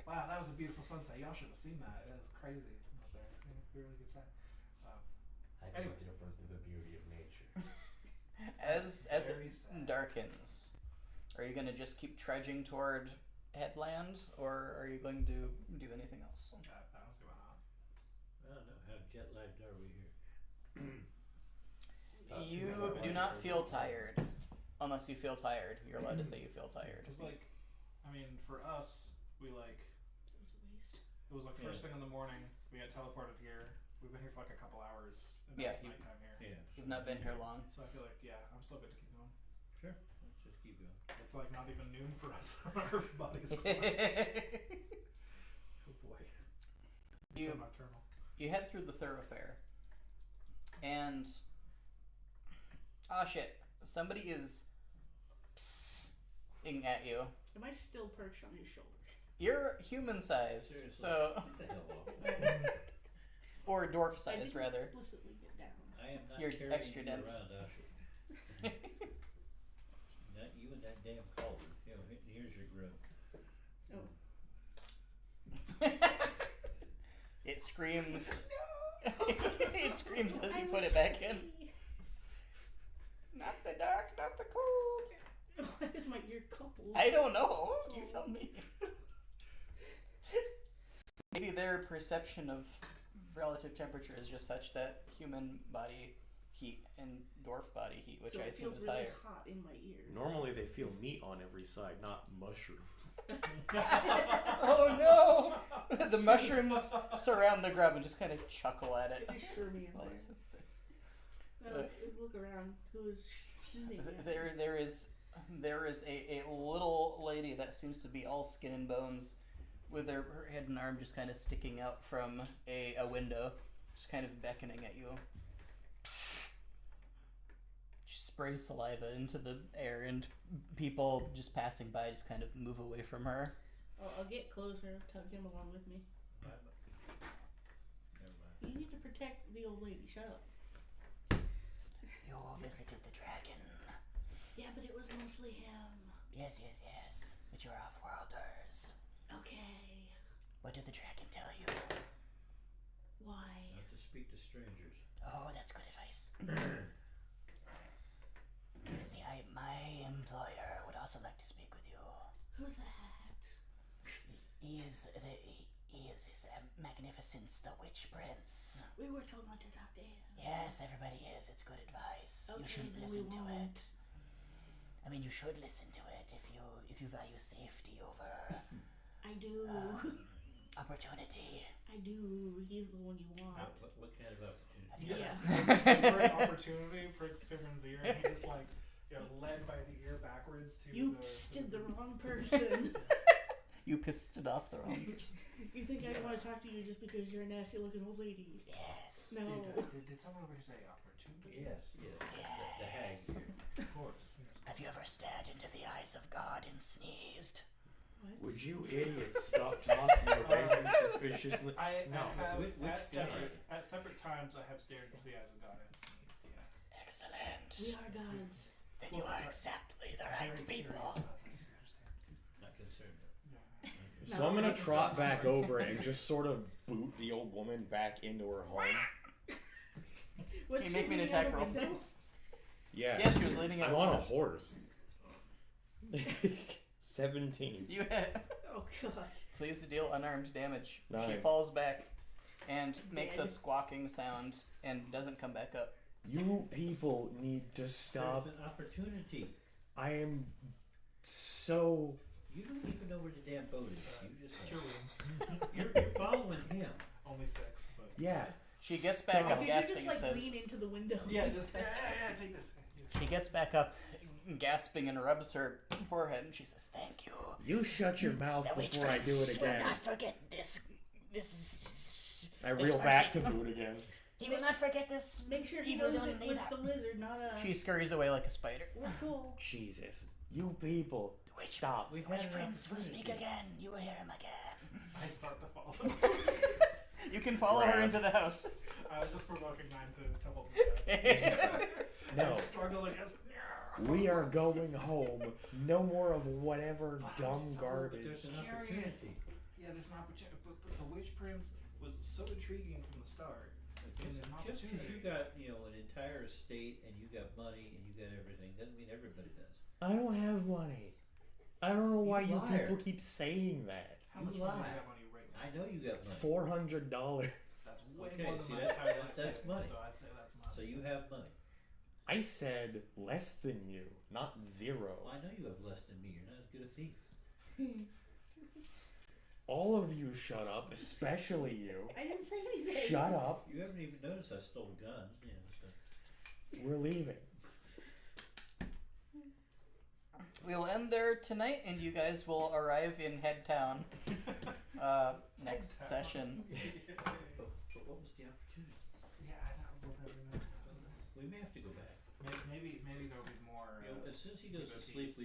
Wow, that was a beautiful sunset. Y'all should have seen that. It was crazy out there. Yeah, really good sight. I think Anyways. different to the beauty of nature. As Very it sad. darkens, are you going to just keep trudging toward headland, or are you going to do anything else? I don't see why not. I don't know. How jet lagged are we here? You do not feel tired, unless you feel tired. You're allowed to say you feel tired. Because I mean, for us, we It was a waste. it was first thing in the morning. We got teleported here. We've been here for a couple hours. And Yeah, now it's nighttime here. Yeah. You've not been here long. So I feel like I'm still good to keep going. Sure. Let's just keep going. It's not even noon for us on our bodies. Oh boy. you So nocturnal. you head through the thoroughfare, and shit, somebody is psing at you. Am I still perched on his shoulder? You're human sized, Seriously. so Get the hell off. or dwarf I sized didn't rather. explicitly get down. I am not You're carrying extra you dense. around, Asher. Not you and that damn cauldron. Here's your grub. Oh. It screams. It screams as you put it back in. Not the dark, not the cold. Why is my ear coupled? I don't know. You tell me. Maybe their perception of relative temperature is just such that human body heat and dwarf body heat, which so I it assume feels is really higher. hot in my ear. Normally they feel meat on every side, not mushrooms. Oh no! The mushrooms surround the grub and just kind of chuckle at it. They just sure me in Well, there. it's Look around. Who is shooting at me? there is a little lady that seems to be all skin and bones, with her head and arm just kind of sticking out from a window, just kind of beckoning at you. She sprays saliva into the air, and people just passing by just kind of move away from her. I'll get closer. Tug him along with me. Never mind. You need to protect the old lady. Shut up. You visited the dragon. Yeah, but it was mostly him. Yes. But you're off-worlders. Okay. What did the dragon tell you? Why? Not to speak to strangers. Oh, that's good advice. You see, my employer would also like to speak with you. Who's that? He is His Magnificence, the Witch Prince. We were told not to talk to him. Yes, everybody is. It's good advice. You Okay, should then listen we to won't. it. I mean, you should listen to it if you value safety over I do. opportunity. I do. He's the one you want. What kind of opportunity? Have you Yeah. The word opportunity pricks Pippin's ear, and he just led by the ear backwards to You did the wrong person. You pissed it off the wrong person. You think I want to talk to you just because you're a nasty looking old lady? Yes. No. Did someone over here say opportunity? Yes. The hag Yes. here. Of course. Yes. Have you ever stared into the eyes of God and sneezed? What? Would you idiots stop talking about him suspiciously? I No. have Which at separate times I have stared into the eyes of God and sneezed. Yeah. Excellent. We are gods. Then you are exactly the right Very people. curious about this, you understand? Not concerned. Yeah. So No, I'm gonna I'm trot sorry. back over and just sort of boot the old woman back into her home. What, Can you she make me an leaning out attack a roll, window? please? Yeah. Yes, she was leaning out. I'm on a horse. 17. You hit. Oh god. Please deal unarmed damage. She 9. falls back and makes a Dead. squawking sound and doesn't come back up. You people need to stop. There's an opportunity. I am so. You don't even know where the damn boat is. You just Your wounds. you're following him. Only 6, but Yeah. She gets back up Did you gasping just and lean says, into the window? yeah, take this. she gets back up gasping and rubs her forehead and she says, thank you. You shut your mouth The Witch before I do Prince it will again. not forget this. This is. I this reel back to mercy. boot again. He will not forget this. Make sure he Evil knows done it was either. the lizard, not us. She scurries away like a spider. We're cool. Jesus. You people. Witch- Stop. We The had Witch an Prince will opportunity. speak again. You will hear him again. I start to follow them. You can follow her into the house. I was just provoking 9 to hold me back. No. I struggle against. We are going home. No more of whatever But I'm dumb so- But garbage. there's an Curious. opportunity. Yeah, there's an opportunity, but the Witch Prince was so intriguing from the start. Just There's an because you opportunity. got an entire estate and you got money and you got everything doesn't mean everybody does. I don't have money. I don't know why you liar. people keep saying that. How You much money do lie. you have on you right now? I know you got money. $400. That's way Okay, more than see, my that's- entire life that's savings, money. So I'd say that's money. So you have money. I said less than you, not 0. Well, I know you have less than me. You're not as good a thief. All of you shut up, especially you. I didn't say anything. Shut up. You haven't even noticed I stole guns. So. We're leaving. We will end there tonight, and you guys will arrive in Head Town next session. But what was the opportunity? Yeah, I know. We'll never know. We may have to go back. Maybe there'll be more. As soon as he goes to sleep, devotees. we